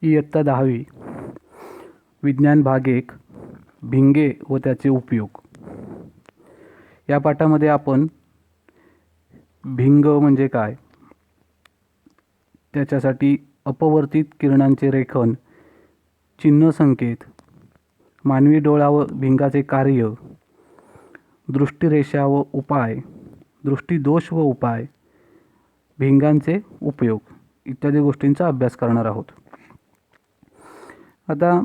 इयत्ता 10वी विज्ञान भाग 1 भिंगे व त्याचे उपयोग। या पाठामध्ये आपण भिंग म्हणजे काय, त्याच्यासाठी अपवर्तित किरणांचे रेखन, चिन्ह संकेत, मानवी डोळा व भिंगाचे कार्य, दृष्टिरेषा व उपाय, दृष्टिदोष व उपाय, भिंगांचे उपयोग इत्यादी गोष्टींचा अभ्यास करणार आहोत। आता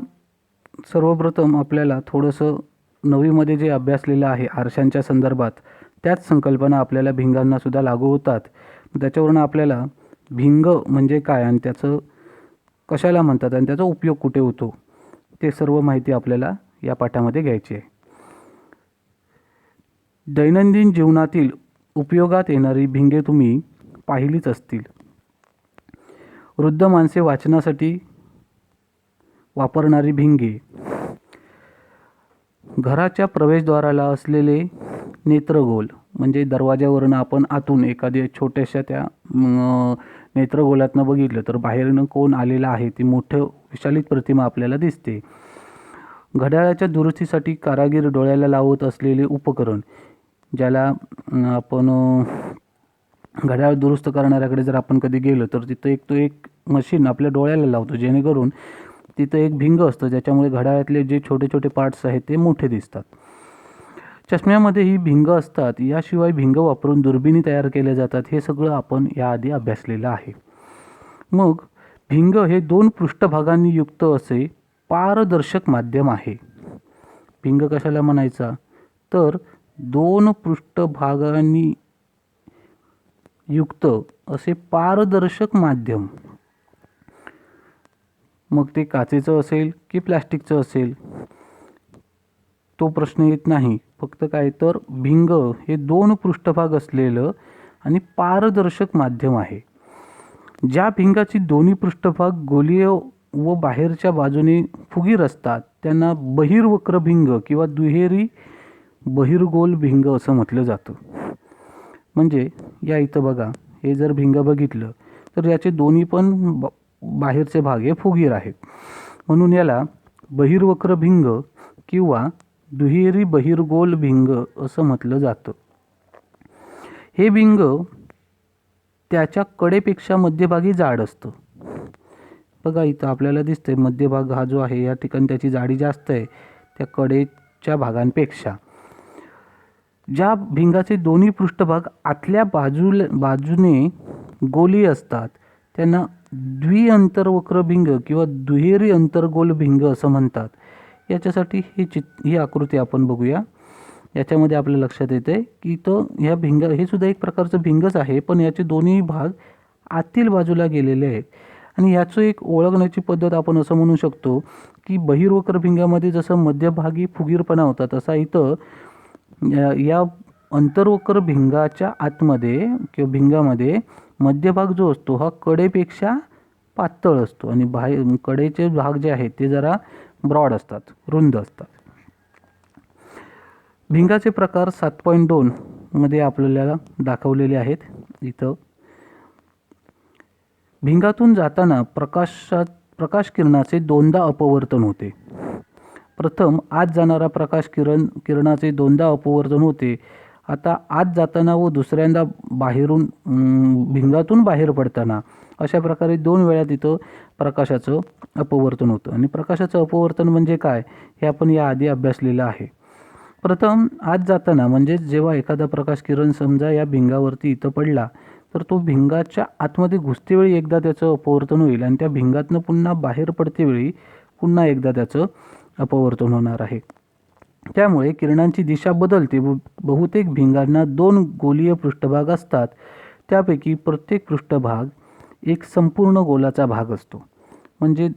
सर्वप्रथम आपल्याला थोडंसं नवीमध्ये जे अभ्यासलेलं आहे आरशांच्या संदर्भात त्याच संकल्पना आपल्याला भिंगांना सुद्धा लागू होतात। त्याच्यावरून आपल्याला भिंग म्हणजे काय आणि त्याचं कशाला म्हणतात आणि त्याचा उपयोग कुठे होतो ते सर्व माहिती आपल्याला या पाठामध्ये घ्यायची आहे। दैनंदिन जीवनातील उपयोगात येणारी भिंगे तुम्ही पाहिलीच असतील। वृद्ध माणसे वाचनासाठी वापरणारी भिंगे, घराच्या प्रवेशद्वाराला असलेले नेत्रगोल म्हणजे दरवाज्यावरून आपण आतून एखाद्या छोट्याशा त्या नेत्रगोलातनं बघितलं तर बाहेरनं कोण आलेला आहे ती मोठं विशालित प्रतिमा आपल्याला दिसते। घड्याळाच्या दुरुस्तीसाठी कारागीर डोळ्याला लावत असलेले उपकरण, ज्याला आपण घड्याळ दुरुस्त करणाऱ्याकडे जर आपण कधी गेलो तर तिथं एक मशीन आपल्या डोळ्याला लावतो, जेणेकरून तिथं एक भिंग असतं ज्याच्यामुळे घड्याळातले जे छोटे छोटे पार्ट्स आहेत ते मोठे दिसतात। चष्म्यामध्ये ही भिंग असतात। याशिवाय भिंग वापरून दुर्बिणी तयार केल्या जातात। हे सगळं आपण याआधी अभ्यासलेलं आहे। मग भिंग हे दोन पृष्ठभागांनी युक्त असे पारदर्शक माध्यम आहे। भिंग कशाला म्हणायचा तर दोन पृष्ठभागांनी युक्त असे पारदर्शक माध्यम। मग ते काचेचं असेल की प्लॅस्टिकचं असेल तो प्रश्न येत नाही। फक्त काय तर भिंग हे दोन पृष्ठभाग असलेलं आणि पारदर्शक माध्यम आहे। ज्या भिंगाची दोन्ही पृष्ठभाग गोलीय व बाहेरच्या बाजूने फुगीर असतात त्यांना बहिर्वक्र भिंग किंवा दुहेरी बहिर्गोल भिंग असं म्हटलं जातं। म्हणजे या इथं बघा, हे जर भिंग बघितलं तर याचे दोन्ही पण बाहेरचे भाग हे फुगीर आहेत, म्हणून याला बहिर्वक्र भिंग किंवा दुहेरी बहिर्गोल भिंग असं म्हटलं जातं। हे भिंग त्याच्या कडेपेक्षा मध्यभागी जाड असतं। बघा इथं आपल्याला दिसतंय मध्यभाग हा जो आहे या ठिकाणी त्याची जाडी जास्त आहे त्या कडेच्या भागांपेक्षा। ज्या भिंगाचे दोन्ही पृष्ठभाग आतल्या बाजूने गोली असतात त्यांना द्विअंतर्वक्र भिंग किंवा दुहेरी अंतर्गोल भिंग असं म्हणतात। याच्यासाठी ही आकृती आपण बघूया। याच्यामध्ये आपल्या लक्षात येते की ह्या भिंग हे सुद्धा एक प्रकारचं भिंगच आहे, पण याचे दोन्ही भाग आतील बाजूला गेलेले आहेत। आणि याचं एक ओळखण्याची पद्धत आपण असं म्हणू शकतो की बहिर्वक्र भिंगामध्ये जसं मध्यभागी फुगीरपणा होता तसा इथं या अंतर्वक्र भिंगाच्या आतमध्ये किंवा भिंगामध्ये मध्यभाग जो असतो हा कडेपेक्षा पातळ असतो आणि बाहेर कडेचे भाग जे आहेत ते जरा ब्रॉड असतात, रुंद असतात। भिंगाचे प्रकार 7.2 मध्ये आपल्याला दाखवलेले आहेत। इथं भिंगातून जाताना प्रकाश किरणाचे दोनदा अपवर्तन होते। प्रथम आत जाणारा किरणाचे दोनदा अपवर्तन होते। आता आत जाताना व दुसऱ्यांदा बाहेरून भिंगातून बाहेर पडताना अशा प्रकारे दोन वेळा तिथं प्रकाशाचं अपवर्तन होतं। आणि प्रकाशाचं अपवर्तन म्हणजे काय हे आपण याआधी अभ्यासलेलं आहे। प्रथम आत जाताना म्हणजे जेव्हा एखादा प्रकाश किरण समजा या भिंगावरती इथं पडला तर तो भिंगाच्या आतमध्ये घुसतेवेळी एकदा त्याचं अपवर्तन होईल आणि त्या भिंगातनं पुन्हा बाहेर पडतेवेळी पुन्हा एकदा त्याचं अपवर्तन होणार आहे। त्यामुळे किरणांची दिशा बदलते। बहुतेक भिंगांना दोन गोलीय पृष्ठभाग असतात, त्यापैकी प्रत्येक पृष्ठभाग एक संपूर्ण गोलाचा भाग असतो। म्हणजे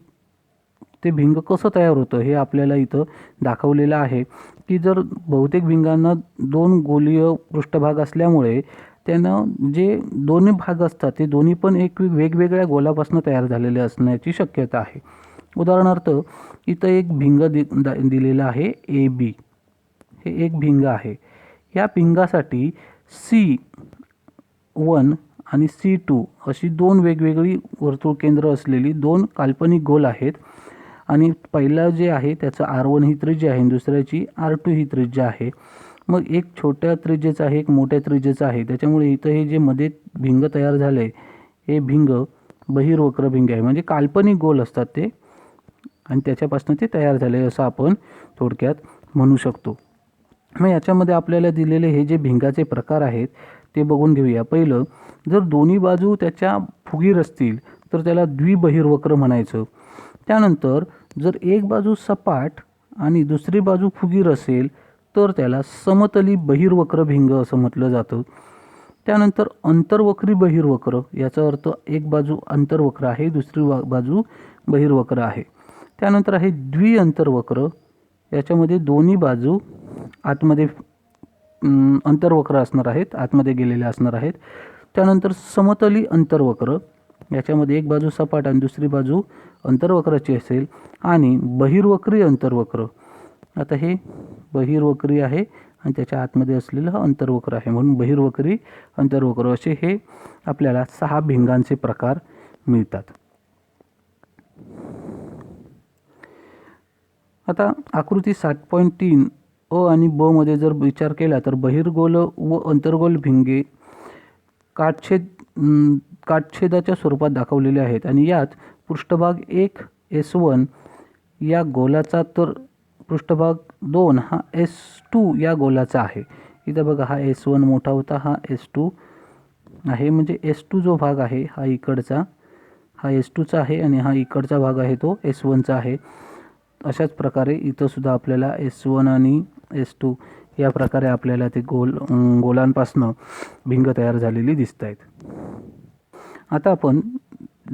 ते भिंग कसं तयार होतं हे आपल्याला इथं दाखवलेलं आहे की जर बहुतेक भिंगांना दोन गोलीय पृष्ठभाग असल्यामुळे त्यांना जे दोन्ही भाग असतात ते दोन्ही पण एक वेगवेगळ्या गोलापासून तयार झालेले असण्याची शक्यता आहे। उदाहरणार्थ इथं एक भिंग दिलेलं आहे AB, हे एक भिंग आहे। या भिंगासाठी C1 आणि C2 अशी दोन वेगवेगळी वर्तुळ केंद्र असलेली दोन काल्पनिक गोल आहेत. आणि पहिला जे आहे त्याचं R1 ही त्रिज्या आहे आणि दुसऱ्याची R2 ही त्रिज्या आहे. मग एक छोट्या त्रिज्येचा आहे, एक मोठ्या त्रिज्येचा आहे. त्याच्यामुळे इथं हे जे मध्ये भिंग तयार झाले हे भिंग बहिर्वक्र भिंग आहे, म्हणजे काल्पनिक गोल असतात ते आणि त्याच्यापासून ते तयार झाले असं आपण थोडक्यात म्हणू शकतो. मग याच्यामध्ये आपल्याला दिलेले हे जे भिंगाचे प्रकार आहेत ते बघून घेऊया. पहिलं, जर दोन्ही बाजू त्याच्या फुगीर असतील तर त्याला द्विबहिर्वक्र म्हणायचं. त्यानंतर जर एक बाजू सपाट आणि दुसरी बाजू फुगीर असेल तर त्याला समतली बहिर्वक्र भिंग असं म्हटलं जातं. त्यानंतर अंतर्वक्री बहिर्वक्र, याचा अर्थ एक बाजू अंतर्वक्र आहे, दुसरी बाजू बहिर्वक्र आहे. त्यानंतर आहे द्विअंतर्वक्र, याच्यामध्ये दोन्ही बाजू आतमध्ये अंतर्वक्र असणार आहेत, आतमध्ये गेलेले असणार आहेत. त्यानंतर समतली अंतर्वक्र, याच्यामध्ये एक बाजू सपाट आणि दुसरी बाजू अंतर्वक्राची असेल. आणि बहिर्वक्री अंतर्वक्र, आता हे बहिर्वक्री आहे आणि त्याच्या आतमध्ये असलेलं हा अंतर्वक्र आहे, म्हणून बहिर्वक्री अंतर्वक्र असे हे आपल्याला 6 भिंगांचे प्रकार मिळतात. आता आकृती 7.3 अ आणि ब मध्ये जर विचार केला तर बहिर्गोल व अंतर्गोल भिंगे काटछेदाच्या स्वरूपात दाखवलेले आहेत आणि यात पृष्ठभाग 1 S1 या गोलाचा तर पृष्ठभाग 2 हा S2 या गोलाचा आहे. इथं बघा, हा S1 मोठा होता, हा S2 आहे, म्हणजे S2 जो भाग आहे हा इकडचा, हा S2चा आहे आणि हा इकडचा भाग आहे तो S1चा आहे. अशाच प्रकारे इथं सुद्धा आपल्याला S1 आणि S2 या प्रकारे आपल्याला ते गोलांपासनं भिंग तयार झालेली दिसत आहेत. आता आपण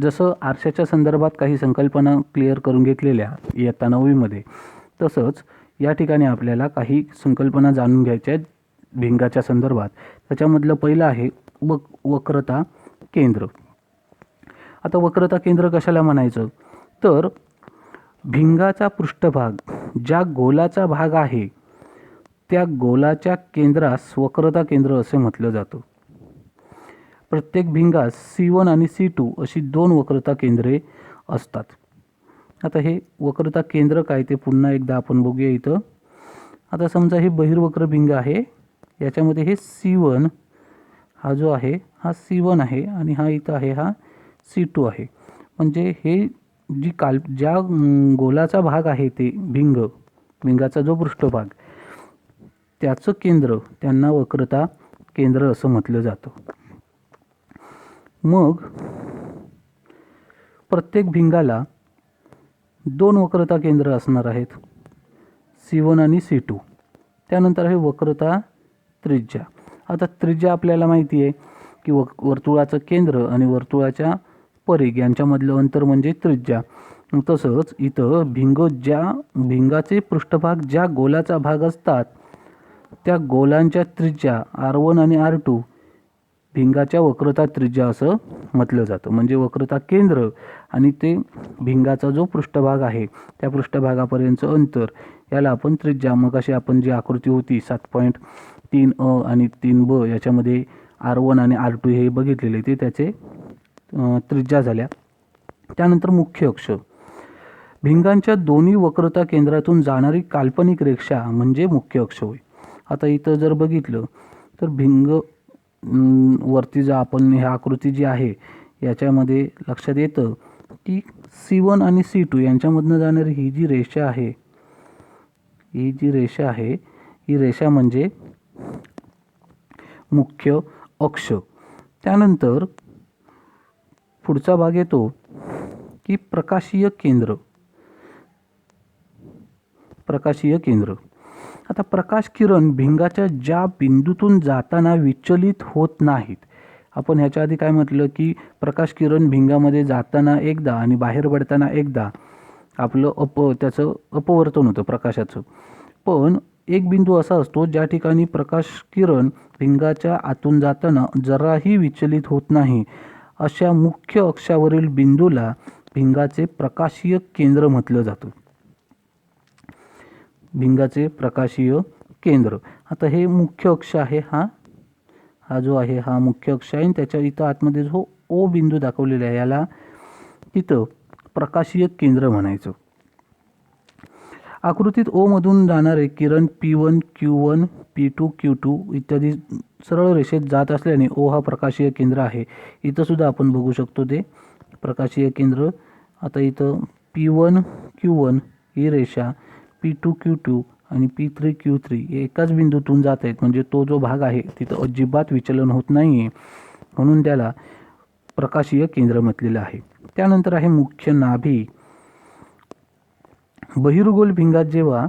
जसं आरशाच्या संदर्भात काही संकल्पना क्लिअर करून घेतलेल्या इयत्ता 9वी मध्ये, तसंच या ठिकाणी आपल्याला काही संकल्पना जाणून घ्यायच्या आहेत भिंगाच्या संदर्भात. त्याच्यामधलं पहिलं आहे वक्रता केंद्र. आता वक्रता केंद्र कशाला म्हणायचं, तर भिंगाचा पृष्ठभाग ज्या गोलाचा भाग आहे त्या गोलाच्या केंद्रास वक्रता केंद्र असे म्हटलं जातं. प्रत्येक भिंगास C1 आणि C2 अशी दोन वक्रता केंद्रे असतात. आता हे वक्रता केंद्र काय ते पुन्हा एकदा आपण बघूया इथं. आता समजा हे बहिर्वक्र भिंग आहे, याच्यामध्ये हे C1 हा जो आहे हा C1 आहे आणि हा इथं आहे हा C2 आहे. म्हणजे हे ज्या गोलाचा भाग आहे ते भिंगाचा जो पृष्ठभाग त्याचं केंद्र, त्यांना वक्रता केंद्र असं म्हटलं जातं. मग प्रत्येक भिंगाला दोन वक्रता केंद्र असणार आहेत, C1 आणि C2. त्यानंतर आहे वक्रता त्रिज्या. आता त्रिज्या आपल्याला माहिती आहे की वर्तुळाचं केंद्र आणि वर्तुळाच्या परिघ यांच्यामधलं अंतर म्हणजे त्रिज्या. तसंच इथं भिंगाचे पृष्ठभाग ज्या गोलाचा भाग असतात त्या गोलांच्या त्रिज्या R1 आणि R2 भिंगाच्या वक्रता त्रिज्या असं म्हटलं जातं. म्हणजे वक्रता केंद्र आणि ते भिंगाचा जो पृष्ठभाग आहे त्या पृष्ठभागापर्यंतचं अंतर, याला आपण त्रिज्या, मग अशी आपण जी आकृती होती 7.3 अ आणि 3 ब याच्यामध्ये R1 आणि R2 हे बघितलेले ते त्याचे त्रिज्या झाल्या. त्यानंतर मुख्य अक्ष, भिंगांच्या दोन्ही वक्रता केंद्रातून जाणारी काल्पनिक रेषा म्हणजे मुख्य अक्ष होय. आता इथं जर बघितलं तर भिंग वरती जर आपण ह्या आकृती जी आहे याच्यामध्ये लक्षात येतं की C1 आणि C2 यांच्यामधनं जाणारी ही जी रेषा आहे ही रेषा म्हणजे मुख्य अक्ष. त्यानंतर पुढचा भाग येतो की प्रकाशीय केंद्र. आता प्रकाश किरण भिंगाच्या ज्या बिंदूतून जाताना विचलित होत नाहीत. आपण ह्याच्या आधी काय म्हटलं की प्रकाश किरण भिंगामध्ये जाताना एकदा आणि बाहेर पडताना एकदा आपलं त्याचं अपवर्तन होतं प्रकाशाचं. पण एक बिंदू असा असतो ज्या ठिकाणी प्रकाश किरण भिंगाच्या आतून जाताना जराही विचलित होत नाही. अशा मुख्य अक्षावरील बिंदूला भिंगाचे प्रकाशीय केंद्र म्हटलं जातं. भिंगाचे प्रकाशीय केंद्र. आता हे मुख्य अक्ष आहे, हा हा जो आहे हा मुख्य अक्ष आहे आणि त्याच्या इथं आतमध्ये जो ओ बिंदू दाखवलेला आहे याला तिथं प्रकाशीय केंद्र म्हणायचं. आकृतीत ओ मधून जाणारे किरण P1, Q1, P2, Q2 इत्यादी सरळ रेषेत जात असल्याने ओ हा प्रकाशीय केंद्र आहे. इथं सुद्धा आपण बघू शकतो ते प्रकाशीय केंद्र. आता इथं P1, Q1 ही रेषा P2, Q2 आणि P3, Q3 हे एकाच बिंदूतून जात आहेत, म्हणजे तो जो भाग आहे तिथं अजिबात विचलन होत नाही आहे, म्हणून त्याला प्रकाशीय केंद्र म्हटलेलं आहे. त्यानंतर आहे मुख्य नाभी. बहिर्गोल भिंगात जेव्हा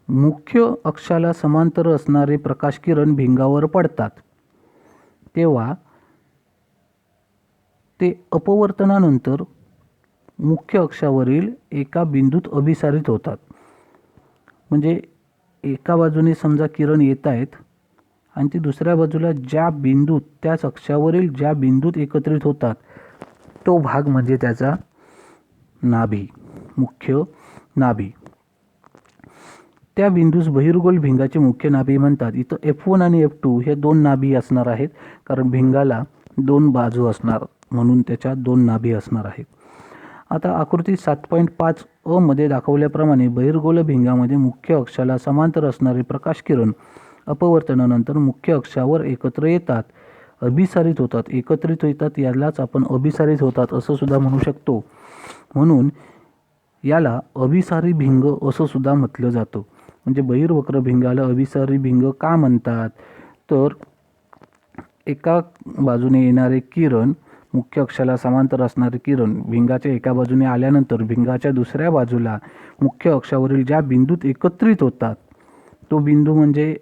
मुख्य अक्षाला समांतर असणारे प्रकाश किरण भिंगावर पडतात तेव्हा ते अपवर्तनानंतर मुख्य अक्षावरील एका बिंदूत अभिसारित होतात. म्हणजे एका बाजूने समजा किरण येत आहेत आणि ती दुसऱ्या बाजूला ज्या बिंदूत त्याच अक्षावरील ज्या बिंदूत एकत्रित होतात तो भाग म्हणजे त्याचा नाभी, मुख्य नाभी. त्या बिंदूस बहिर्गोल भिंगाचे मुख्य नाभी म्हणतात. इथं F1 आणि F2 हे दोन नाभी असणार आहेत, कारण भिंगाला दोन बाजू असणार म्हणून त्याच्या दोन नाभी असणार आहेत. आता आकृती 7.5 अ मध्ये दाखवल्याप्रमाणे बहिर्गोल भिंगामध्ये मुख्य अक्षाला समांतर असणारे प्रकाश किरण अपवर्तनानंतर मुख्य अक्षावर एकत्र येतात, अभिसारित होतात. एकत्रित होतात यालाच आपण अभिसारित होतात असं सुद्धा म्हणू शकतो. म्हणून याला अभिसारी भिंग असं सुद्धा म्हटलं जातं. म्हणजे बहिर्वक्र भिंगाला अभिसारी भिंग का म्हणतात, तर एका बाजूने येणारे किरण मुख्य अक्षाला समांतर असणारे किरण भिंगाच्या एका बाजूने आल्यानंतर भिंगाच्या दुसऱ्या बाजूला मुख्य अक्षावरील ज्या बिंदूत एकत्रित होतात तो बिंदू म्हणजे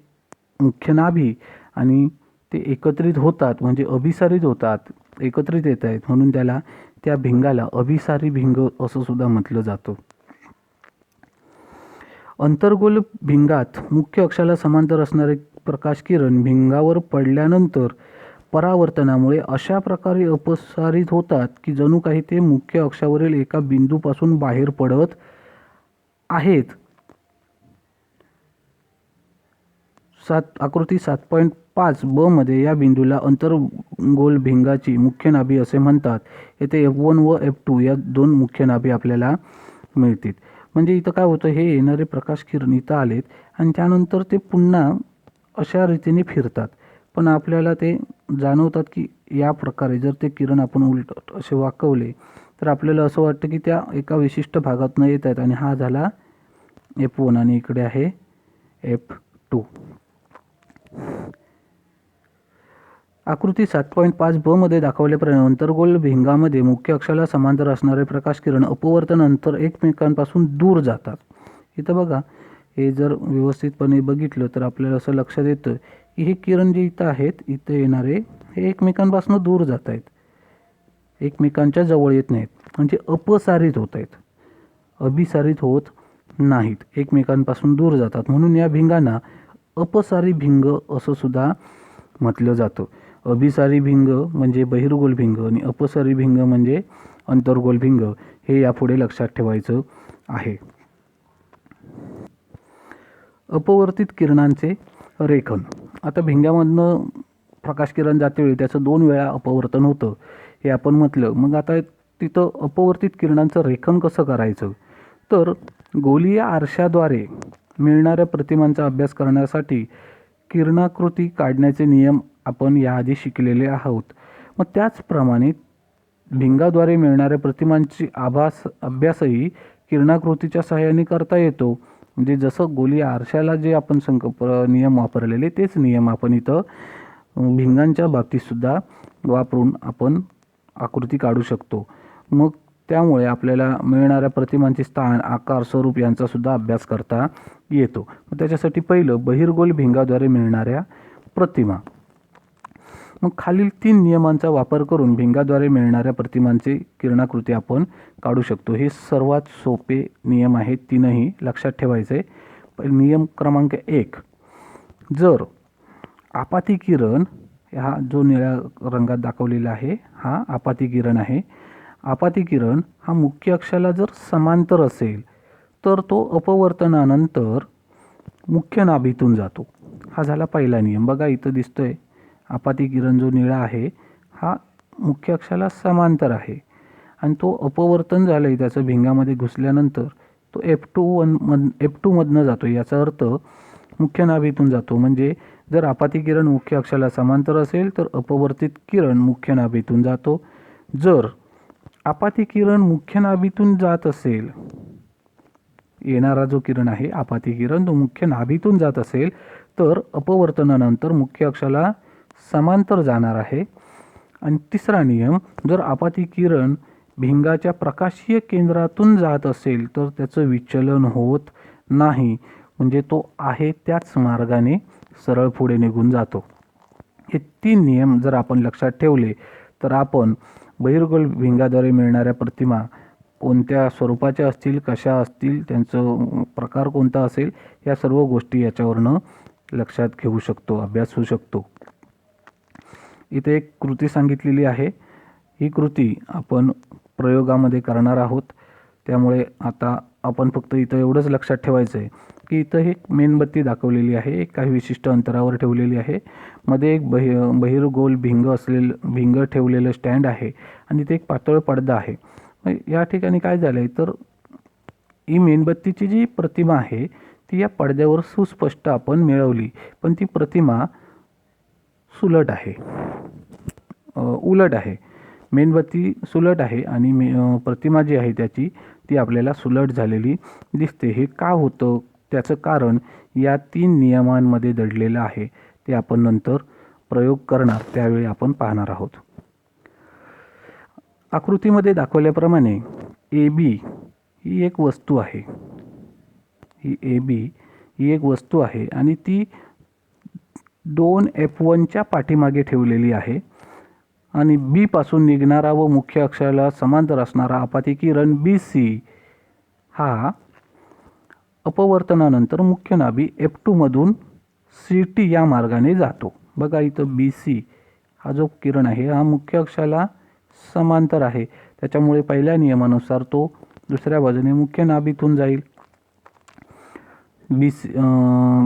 मुख्य नाभी, आणि ते एकत्रित होतात म्हणजे अभिसारित होतात, एकत्रित येत आहेत, म्हणून त्याला त्या भिंगाला अभिसारी भिंग असं सुद्धा म्हटलं जातं. अंतर्गोल भिंगात मुख्य अक्षाला समांतर असणारे प्रकाश किरण भिंगावर पडल्यानंतर परावर्तनामुळे अशा प्रकारे अपसारित होतात की जणू काही ते मुख्य अक्षावरील एका बिंदूपासून बाहेर पडत आहेत. आकृती 7.5 ब मध्ये या बिंदूला अंतर्गोल भिंगाची मुख्य नाभी असे म्हणतात. येथे F1 व F2 या दोन मुख्य नाभी आपल्याला मिळतील. म्हणजे इथं काय होतं, हे येणारे प्रकाश किरण इथं आलेत आणि त्यानंतर ते पुन्हा अशा रीतीने फिरतात, पण आपल्याला ते जाणवतात की या प्रकारे जर ते किरण आपण उलट असे वाकवले तर आपल्याला असं वाटतं की त्या एका विशिष्ट भागातून येत आहेत, आणि हा झाला F1 आणि इकडे आहे F2. आकृती 7.5 ब मध्ये दाखवल्याप्रमाणे अंतर्गोल भिंगामध्ये मुख्य अक्षाला समांतर असणारे प्रकाश किरण अपवर्तनानंतर एकमेकांपासून दूर जातात. इथं बघा, हे जर व्यवस्थितपणे बघितलं तर आपल्याला असं लक्षात येतं की हे किरण जे इथं आहेत इथं येणारे हे एकमेकांपासून दूर जात आहेत, एकमेकांच्या जवळ येत नाहीत, म्हणजे अपसारित होत आहेत, अभिसारित होत नाहीत, एकमेकांपासून दूर जातात. म्हणून या भिंगांना अपसारी भिंग असं सुद्धा म्हटलं जातं. अभिसारी भिंग म्हणजे बहिर्गोल भिंग आणि अपसारी भिंग म्हणजे अंतर्गोल भिंग, हे यापुढे लक्षात ठेवायचं आहे. अपवर्तित किरणांचे रेखन. आता भिंगामधनं प्रकाश किरण जाते वेळी त्याचं 2 वेळा अपवर्तन होतं हे आपण म्हटलं. मग आता तिथं अपवर्तित किरणांचं रेखन कसं करायचं, तर गोलीय आरशाद्वारे मिळणाऱ्या प्रतिमांचा अभ्यास करण्यासाठी किरणाकृती काढण्याचे नियम आपण याआधी शिकलेले आहोत. मग त्याचप्रमाणे भिंगाद्वारे मिळणाऱ्या प्रतिमांची अभ्यासही किरणाकृतीच्या सहाय्याने करता येतो. म्हणजे जसं गोलीय आरशाला जे आपण नियम वापरलेले तेच नियम आपण इथं भिंगांच्या बाबतीतसुद्धा वापरून आपण आकृती काढू शकतो. मग त्यामुळे आपल्याला मिळणाऱ्या प्रतिमांचे स्थान, आकार, स्वरूप यांचासुद्धा अभ्यास करता येतो. मग त्याच्यासाठी पहिलं बहिर्गोल भिंगाद्वारे मिळणाऱ्या प्रतिमा. मग खालील 3 नियमांचा वापर करून भिंगाद्वारे मिळणाऱ्या प्रतिमांची किरणाकृती आपण काढू शकतो. हे सर्वात सोपे नियम आहेत, 3ही लक्षात ठेवायचे. नियम क्रमांक 1, जर आपाती किरण, हा जो निळ्या रंगात दाखवलेला आहे हा आपाती किरण आहे, आपाती किरण हा मुख्य अक्षाला जर समांतर असेल तर तो अपवर्तनानंतर मुख्य नाभीतून जातो. हा झाला पहिला नियम. बघा इथं दिसतोय आपाती किरण जो निळा आहे हा मुख्य अक्षाला समांतर आहे आणि तो अपवर्तन झालं आहे त्याचं भिंगामध्ये घुसल्यानंतर तो F2 मधनं जातो. याचा अर्थ मुख्य नाभीतून जातो. म्हणजे जर आपाती किरण मुख्य अक्षाला समांतर असेल तर अपवर्तित किरण मुख्य नाभीतून जातो. जर आपाती किरण मुख्य नाभीतून जात असेल, येणारा जो किरण आहे आपाती किरण तो मुख्य नाभीतून जात असेल तर अपवर्तनानंतर मुख्य अक्षाला समांतर जाणार आहे. आणि तिसरा नियम, जर आपाती किरण भिंगाच्या प्रकाशीय केंद्रातून जात असेल तर त्याचं विचलन होत नाही, म्हणजे तो आहे त्याच मार्गाने सरळ पुढे निघून जातो. हे 3 नियम जर आपण लक्षात ठेवले तर आपण बहिर्गोल भिंगाद्वारे मिळणाऱ्या प्रतिमा कोणत्या स्वरूपाच्या असतील, कशा असतील, त्यांचं प्रकार कोणता असेल, या सर्व गोष्टी याच्यावरनं लक्षात घेऊ शकतो, अभ्यासू शकतो. इथे एक कृती सांगितलेली आहे. ही कृती आपण प्रयोगामध्ये करणार आहोत. त्यामुळे आता आपण फक्त इथं एवढंच लक्षात ठेवायचं आहे की इथं एक मेणबत्ती दाखवलेली आहे, एक काही विशिष्ट अंतरावर ठेवलेली आहे. मध्ये एक बहिर्गोल भिंग ठेवलेलं स्टँड आहे आणि इथे एक पातळ पडदा आहे. या ठिकाणी काय झालं आहे तर ही मेणबत्तीची जी प्रतिमा आहे ती या पडद्यावर सुस्पष्ट आपण मिळवली, पण ती प्रतिमा सुलट आहे, उलट आहे. मेणबत्ती सुलट आहे आणि प्रतिमा जी आहे त्याची ती आपल्याला सुलट झालेली दिसते. हे का होतं त्याचं कारण या 3 नियमांमध्ये दडलेलं आहे. ते आपण नंतर प्रयोग करणार त्यावेळी आपण पाहणार आहोत. आकृतीमध्ये दाखवल्याप्रमाणे AB ही एक वस्तू आहे. AB ही एक वस्तू आहे आणि ती 2 F1च्या पाठीमागे ठेवलेली आहे आणि B पासून निघणारा व मुख्य अक्षाला समांतर असणारा आपाती किरण BC हा अपवर्तनानंतर मुख्य नाभी F2 मधून CT या मार्गाने जातो. बघा इथं BC हा जो किरण आहे हा मुख्य अक्षाला समांतर आहे, त्याच्यामुळे पहिल्या नियमानुसार तो दुसऱ्या बाजूने मुख्य नाभीतून जाईल.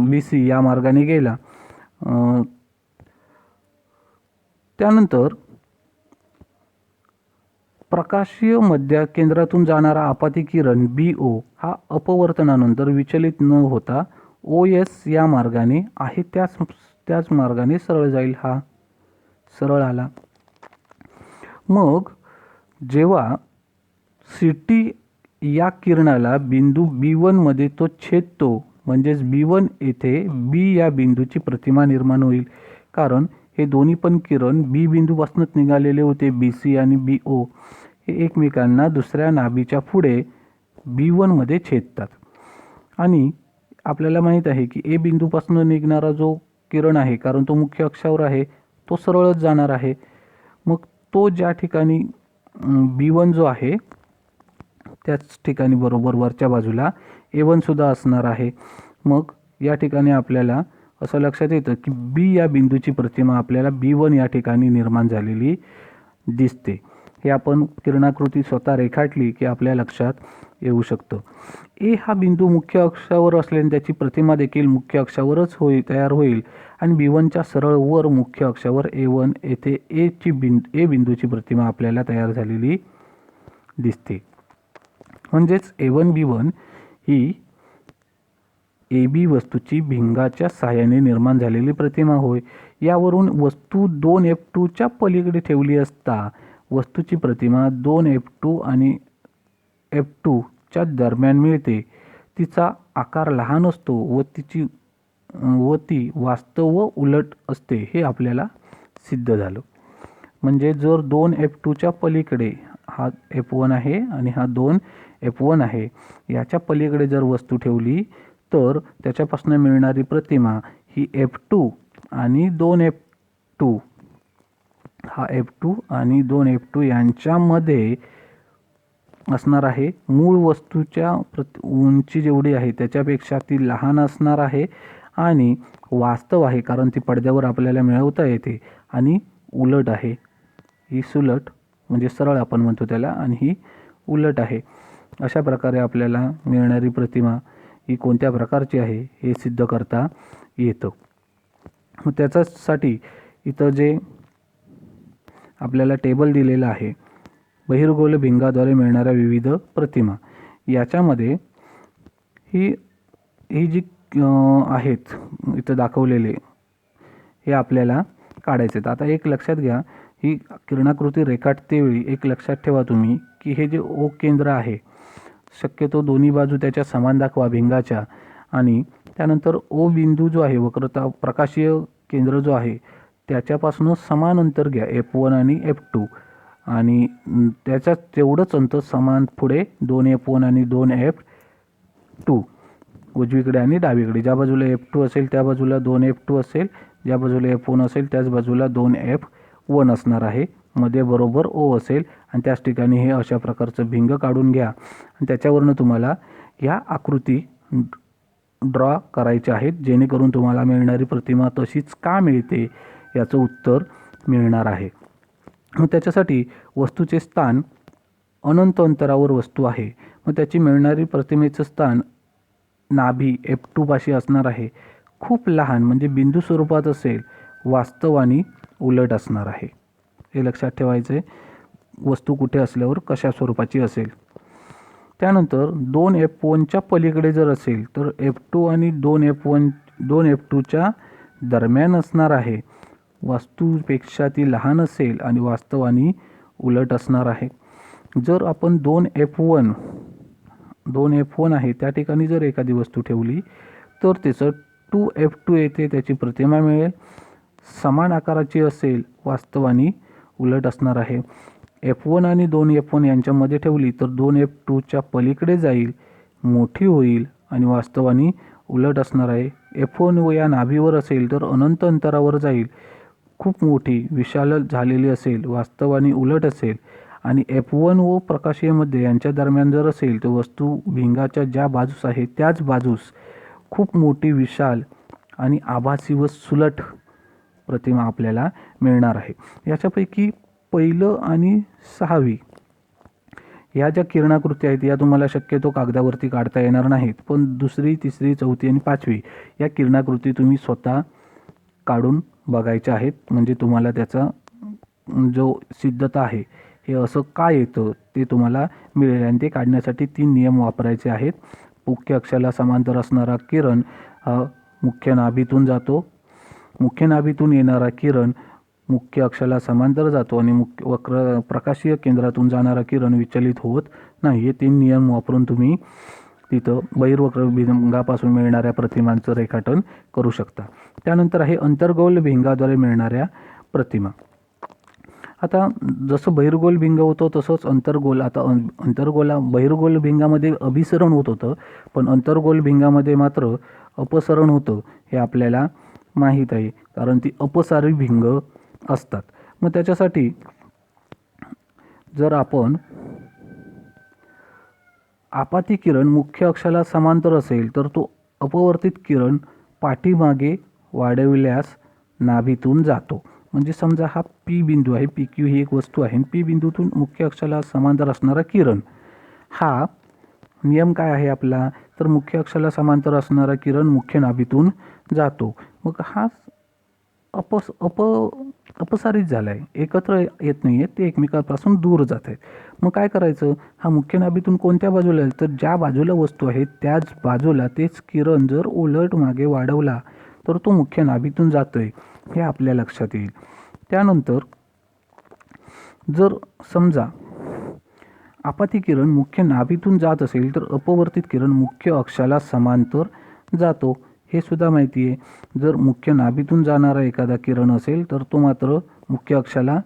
BC या मार्गाने गेला. त्यानंतर प्रकाशीय मध्य केंद्रातून जाणारा आपाती किरण BO हा अपवर्तनानंतर विचलित न होता OS या मार्गाने आहे त्याच मार्गाने सरळ जाईल. हा सरळ आला. मग जेव्हा CT या किरणाला बिंदू B1 मध्ये तो छेदतो, म्हणजेच B1 येथे B या बिंदूची प्रतिमा निर्माण होईल. कारण हे दोन्ही पण किरण B बिंदूपासूनच निघालेले होते. BC आणि BO हे एकमेकांना दुसऱ्या नाभीच्या पुढे B1 मध्ये छेदतात आणि आपल्याला माहीत आहे की A बिंदूपासून निघणारा जो किरण आहे, कारण तो मुख्य अक्षावर आहे, तो सरळच जाणार आहे. मग तो ज्या ठिकाणी B1 जो आहे त्याच ठिकाणी बरोबर वरच्या बाजूला A1 सुद्धा असणार आहे. मग या ठिकाणी आपल्याला असं लक्षात येतं की B या बिंदूची प्रतिमा आपल्याला B1 या ठिकाणी निर्माण झालेली दिसते. हे आपण किरणाकृती स्वतः रेखाटली की आपल्या लक्षात येऊ शकतं. A हा बिंदू मुख्य अक्षावर असल्याने त्याची प्रतिमा देखील मुख्य अक्षावरच तयार होईल आणि B1च्या सरळ वर मुख्य अक्षावर A1 येथे A बिंदूची प्रतिमा आपल्याला तयार झालेली दिसते. म्हणजेच A1 B1 ही AB वस्तूची भिंगाच्या साहाय्याने निर्माण झालेली प्रतिमा होय. यावरून वस्तू 2 F2च्या पलीकडे ठेवली असता वस्तूची प्रतिमा 2 F2 आणि F2च्या दरम्यान मिळते. तिचा आकार लहान असतो व ती वास्तव व उलट असते, हे आपल्याला सिद्ध झालं. म्हणजे जर 2 F2च्या पलीकडे हा F1 आहे आणि हा 2 F1 आहे, याच्या पलीकडे जर वस्तू ठेवली तर त्याच्यापासून मिळणारी प्रतिमा ही F2 आणि 2 F2 हा F2 आणि 2 F2 यांच्यामध्ये असणार आहे. मूळ वस्तूच्या उंची जेवढी आहे त्याच्यापेक्षा ती लहान असणार आहे आणि वास्तव आहे कारण ती पडद्यावर आपल्याला मिळवता येते आणि उलट आहे. ही सुलट म्हणजे सरळ आपण म्हणतो त्याला आणि ही उलट आहे. अशा प्रकारे आपल्याला मिळणारी प्रतिमा ही कोणत्या प्रकारची आहे हे सिद्ध करता येतं. मग त्याच्यासाठी इथं जे आपल्याला टेबल दिलेलं आहे, बहिर्गोल भिंगाद्वारे मिळणाऱ्या विविध प्रतिमा, याच्यामध्ये ही जी आहेत इथं दाखवलेले, हे आपल्याला काढायचे आहेत. आता एक लक्षात घ्या, ही किरणाकृती रेखाटतेवेळी एक लक्षात ठेवा तुम्ही की हे जे ओ केंद्र आहे, शक्यतो दोन्ही बाजू त्याच्या समान दाखवा भिंगाच्या, आणि त्यानंतर ओ बिंदू जो आहे, वक्रता प्रकाशीय केंद्र जो आहे त्याच्यापासून समान अंतर घ्या, F1 आणि F2, आणि त्याच्या तेवढंच अंतर समान पुढे 2F1 आणि 2F2 उजवीकडे आणि डावीकडे. ज्या बाजूला F2 असेल त्या बाजूला 2F2 असेल, ज्या बाजूला F1 असेल त्याच बाजूला 2F1 असणार आहे. मध्ये बरोबर O असेल आणि त्याच ठिकाणी हे अशा प्रकारचं भिंग काढून घ्या आणि त्याच्यावरनं तुम्हाला ह्या आकृती ड्रॉ करायचे आहेत, जेणेकरून तुम्हाला मिळणारी प्रतिमा तशीच का मिळते याचं उत्तर मिळणार आहे. मग त्याच्यासाठी वस्तूचे स्थान अनंत अंतरावर वस्तू आहे, मग त्याची मिळणारी प्रतिमेचं स्थान नाभी F2 पाशी असणार आहे. खूप लहान म्हणजे बिंदू स्वरूपात असेल, वास्तव आणि उलट असणार आहे. हे लक्षात ठेवायचं आहे, वस्तू कुठे असल्यावर कशा स्वरूपाची असेल. त्यानंतर 2F1च्या पलीकडे जर असेल तर F2 आणि 2F2च्या दरम्यान असणार आहे. वस्तूपेक्षा ती लहान असेल आणि वास्तव आणि उलट असणार आहे. जर आपण 2F1 आहे त्या ठिकाणी जर एखादी वस्तू ठेवली तर त्याचं 2F2 येथे त्याची प्रतिमा मिळेल. समान आकाराची असेल, वास्तव आणि उलट असणार आहे. F1 आणि 2F1 यांच्यामध्ये ठेवली तर 2F2च्या पलीकडे जाईल, मोठी होईल आणि वास्तव आणि उलट असणार आहे. F1 या नाभीवर असेल तर अनंत अंतरावर जाईल, खूप मोठी विशाल झालेली असेल, वास्तव आणि उलट असेल. आणि F1 व प्रकाशीयमध्ये यांच्या दरम्यान जर असेल तर वस्तू भिंगाच्या ज्या बाजूस आहे त्याच बाजूस खूप मोठी विशाल आणि आभासी व सुलट प्रतिमा आपल्याला मिळणार आहे. याच्यापैकी पहिलं आणि 6वी या ज्या किरणाकृती आहेत या तुम्हाला शक्यतो कागदावरती काढता येणार नाहीत, पण 2री, 3री, 4थी आणि 5वी या किरणाकृती तुम्ही स्वतः काढून बघायच्या आहेत. म्हणजे तुम्हाला त्याचा जो सिद्धता आहे, हे असं का येतं ते तुम्हाला मिळेल. आणि ते काढण्यासाठी 3 नियम वापरायचे आहेत. मुख्य अक्षाला समांतर असणारा किरण हा मुख्य नाभीतून जातो, मुख्य नाभीतून येणारा किरण मुख्य अक्षाला समांतर जातो आणि मुख्य प्रकाशीय केंद्रातून जाणारा किरण विचलित होत नाही. हे 3 नियम वापरून तुम्ही तिथं बहिर्वक्र भिंगापासून मिळणाऱ्या प्रतिमांचं रेखाटन करू शकता. त्यानंतर आहे अंतर्गोल भिंगाद्वारे मिळणाऱ्या प्रतिमा. आता जसं बहिर्गोल भिंग होतं तसंच अंतर्गोल. आता बहिर्गोल भिंगामध्ये अभिसरण होत होतं, पण अंतर्गोल भिंगामध्ये मात्र अपसरण होतं, हे आपल्याला माहीत आहे, कारण ती अपसारी भिंग असतात. मग त्याच्यासाठी जर आपण आपाती किरण मुख्य अक्षाला समांतर असेल तर तो अपवर्तित किरण पाठीमागे वाढविल्यास नाभीतून जातो. म्हणजे समजा हा P बिंदू आहे, PQ ही एक वस्तू आहे, P बिंदूतून मुख्य अक्षाला समांतर असणारा किरण, हा नियम काय आहे आपला, तर मुख्य अक्षाला समांतर असणारा किरण मुख्य नाभीतून जातो. मग हा अपसारित झाला आहे, एकत्र येत नाही आहे, ते एकमेकांपासून दूर जात आहेत. मग काय करायचं, हा मुख्य नाभीतून कोणत्या बाजूला आहे, तर ज्या बाजूला वस्तू आहे त्याच बाजूला तेच किरण जर उलट मागे वाढवला तर तो मुख्य नाभीतून जातोय, हे आपल्या लक्षात येईल. त्यानंतर जर समजा आपाती किरण मुख्य नाभीतून जात असेल तर अपवर्तित किरण मुख्य अक्षाला समांतर जातो, हे सुद्धा माहिती आहे. जर मुख्य नाभीतून जाणारा एखादा किरण असेल तर तो मात्र मुख्य अक्षाला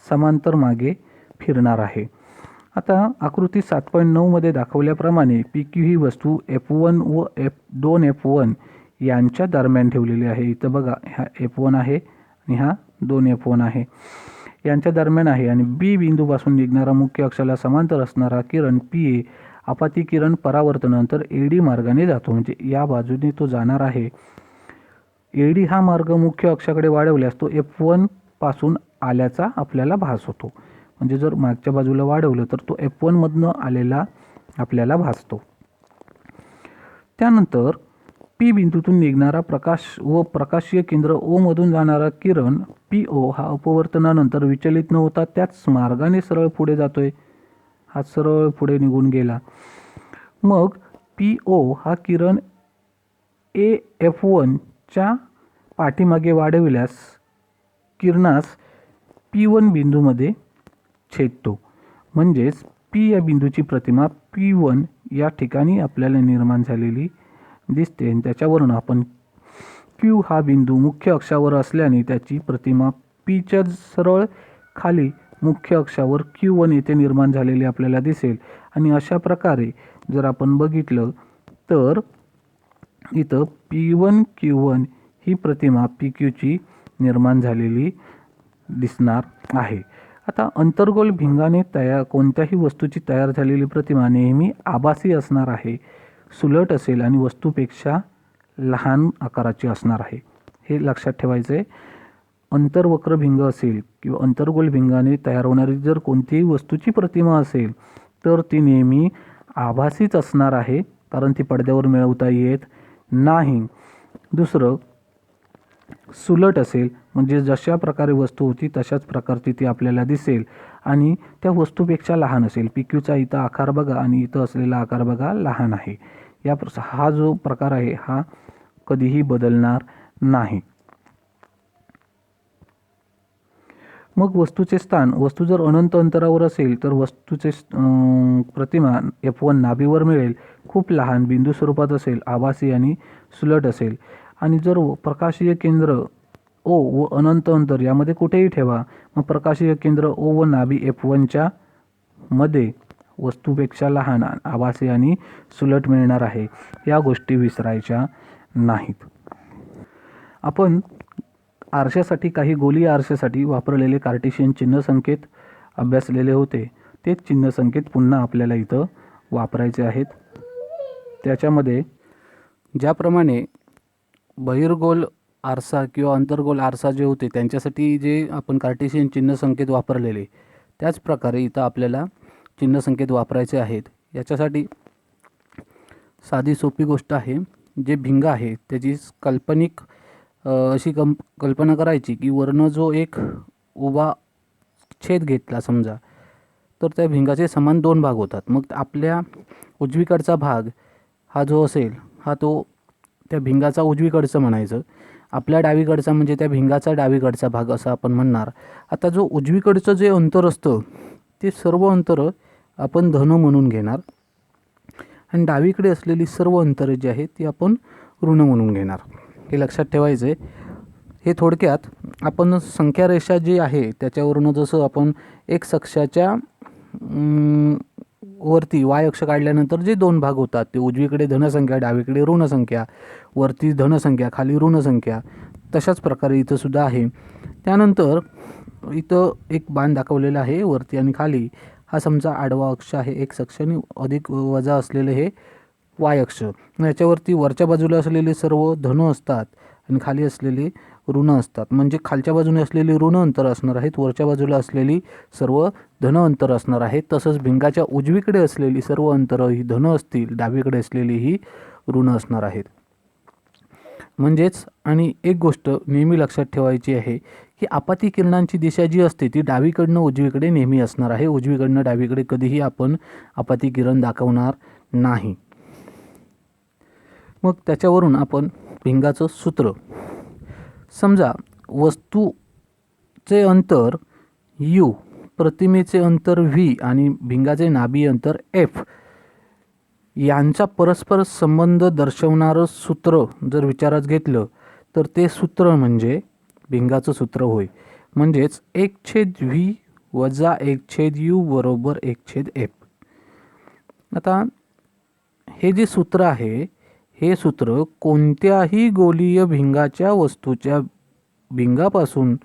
समांतर मागे फिरणार आहे. आता आकृती 7.9 मध्ये दाखवल्याप्रमाणे PQ ही वस्तू F1 व 2F1 यांच्या दरम्यान ठेवलेली आहे. इथं बघा, हा F1 आहे आणि हा 2F1 आहे, यांच्या दरम्यान आहे. आणि B बिंदूपासून निघणारा मुख्य अक्षाला समांतर असणारा किरण PA आपाती किरण परावर्तनानंतर AD मार्गाने जातो. म्हणजे या बाजूने तो जाणार आहे. AD हा मार्ग मुख्य अक्षाकडे वाढवल्यास तो F1 पासून आल्याचा आपल्याला भास होतो. म्हणजे जर मागच्या बाजूला वाढवलं तर तो F1 मधनं आलेला आपल्याला भासतो. त्यानंतर पी बिंदूतून निघणारा प्रकाश व प्रकाशीय केंद्र ओ मधून जाणारा किरण पी ओ हा अपवर्तनानंतर विचलित न होता त्याच मार्गाने सरळ पुढे जातोय. हा सरळ पुढे निघून गेला. मग पी ओ हा किरण AF1च्या पाठीमागे वाढविल्यास किरणास P1 बिंदूमध्ये छेदतो. म्हणजेच P या बिंदूची प्रतिमा P1 या ठिकाणी आपल्याला निर्माण झालेली दिसते. आणि त्याच्यावरून आपण Q हा बिंदू मुख्य अक्षावर असल्याने त्याची प्रतिमा Pच्या सरळ खाली मुख्य अक्षावर Q1 येथे निर्माण झालेली आपल्याला दिसेल. आणि अशा प्रकारे जर आपण बघितलं तर इथं P1 Q1 ही प्रतिमा PQची निर्माण झालेली दिसणार आहे. आता अंतर्गोल भिंगाने कोणत्याही वस्तूची तयार झालेली प्रतिमा नेहमी आभासी असणार आहे, सुलट असेल आणि वस्तूपेक्षा लहान आकाराची असणार आहे. हे लक्षात ठेवायचं आहे. अंतर्वक्र भिंग असेल किंवा अंतर्गोल भिंगाने तयार होणारी जर कोणतीही वस्तूची प्रतिमा असेल तर ती नेहमी आभासीच असणार आहे, कारण ती पडद्यावर मिळवता येत नाही. दुसरं, सुलट असेल म्हणजे जशा प्रकारे वस्तू होती तशाच प्रकारची ती आपल्याला दिसेल आणि त्या वस्तूपेक्षा लहान असेल. PQचा इथं आकार बघा आणि इथं असलेला आकार बघा, लहान आहे. हा जो प्रकार आहे हा कधीही बदलणार नाही. मग वस्तूचे स्थान, वस्तू जर अनंत अंतरावर असेल तर वस्तूचे प्रतिमा F1 नाभीवर मिळेल. खूप लहान बिंदू स्वरूपात असेल, आभासी आणि सुलट असेल. आणि जर प्रकाशीय केंद्र O व अनंत अंतर यामध्ये कुठेही ठेवा, मग प्रकाशीय केंद्र O व नाभी F1च्या मध्ये वस्तूपेक्षा लहान, आभासी आणि सुलट मिळणार आहे. या गोष्टी विसरायच्या नाहीत. आपण आरशासाठी काही गोलीय आरशासाठी वापरलेले कार्टेशियन चिन्ह संकेत अभ्यासलेले होते. तेच चिन्ह संकेत पुन्हा आपल्याला इथं वापरायचे आहेत. त्याच्यामध्ये ज्याप्रमाणे बहिर्गोल आरसा किंवा अंतर्गोल आरसा जे होते त्यांच्यासाठी जे आपण कार्टेशियन चिन्ह संकेत वापरलेले, त्याच प्रकारे इथं आपल्याला चिन्ह संकेत वापरायचे आहेत. याच्यासाठी साधी सोपी गोष्ट आहे. जे भिंग आहे त्याची काल्पनिक अशी कल्पना करायची की वरनं जो एक उभा छेद घेतला समजा, तर त्या भिंगाचे समान दोन भाग होतात. मग आपल्या उजवीकडचा भाग हा जो असेल हा तो त्या भिंगाचा उजवीकडचं म्हणायचं. आपल्या डावीकडचा म्हणजे त्या भिंगाचा डावीकडचा भाग असं आपण म्हणणार. आता जो उजवीकडचं जे अंतर असतं ते सर्व अंतर आपण धन म्हणून घेणार आणि डावीकडे असलेली सर्व अंतरे जी आहेत ती आपण ऋण म्हणून घेणार. हे लक्षात ठेवायचं आहे. हे थोडक्यात आपण संख्या रेषा जी आहे त्याच्यावरून जसं आपण एक्स अक्षाच्या वरती y अक्ष काढल्यानंतर जे दोन भाग होतात ते उजवीकडे धनसंख्या, डावीकडे ऋणसंख्या, वरती धनसंख्या, खाली ऋणसंख्या, तशाच प्रकारे इथं सुद्धा आहे. त्यानंतर इथं एक बाण दाखवलेला आहे वरती आणि खाली. हा समजा आडवा अक्ष आहे एक्स अक्ष आणि अधिक वजा असलेले हे y अक्ष. याच्यावरती वरच्या बाजूला असलेले सर्व धन असतात आणि खाली असलेले ऋण असतात. म्हणजे खालच्या बाजूने असलेली ऋण अंतर असणार आहेत, वरच्या बाजूला असलेली सर्व धन अंतर असणार आहेत. तसंच भिंगाच्या उजवीकडे असलेली सर्व अंतरं ही धन असतील, डावीकडे असलेली ही ऋण असणार आहेत. म्हणजेच आणि एक गोष्ट नेहमी लक्षात ठेवायची आहे की आपाती किरणांची दिशा जी असते ती डावीकडनं उजवीकडे नेहमी असणार आहे. उजवीकडनं डावीकडे कधीही आपण आपाती किरण दाखवणार नाही. मग त्याच्यावरून आपण भिंगाचं सूत्र, समजा वस्तूचे अंतर U, प्रतिमेचे अंतर V आणि भिंगाचे नाभी अंतर F यांचा परस्पर संबंध दर्शवणारं सूत्र जर विचारात घेतलं तर ते सूत्र म्हणजे भिंगाचं सूत्र होय. म्हणजेच 1/V वजा 1/U बरोबर 1/F. आता हे जे सूत्र आहे हे सूत्र कोणत्याही गोलीय भिंगाच्या वस्तूच्या भिंगापासून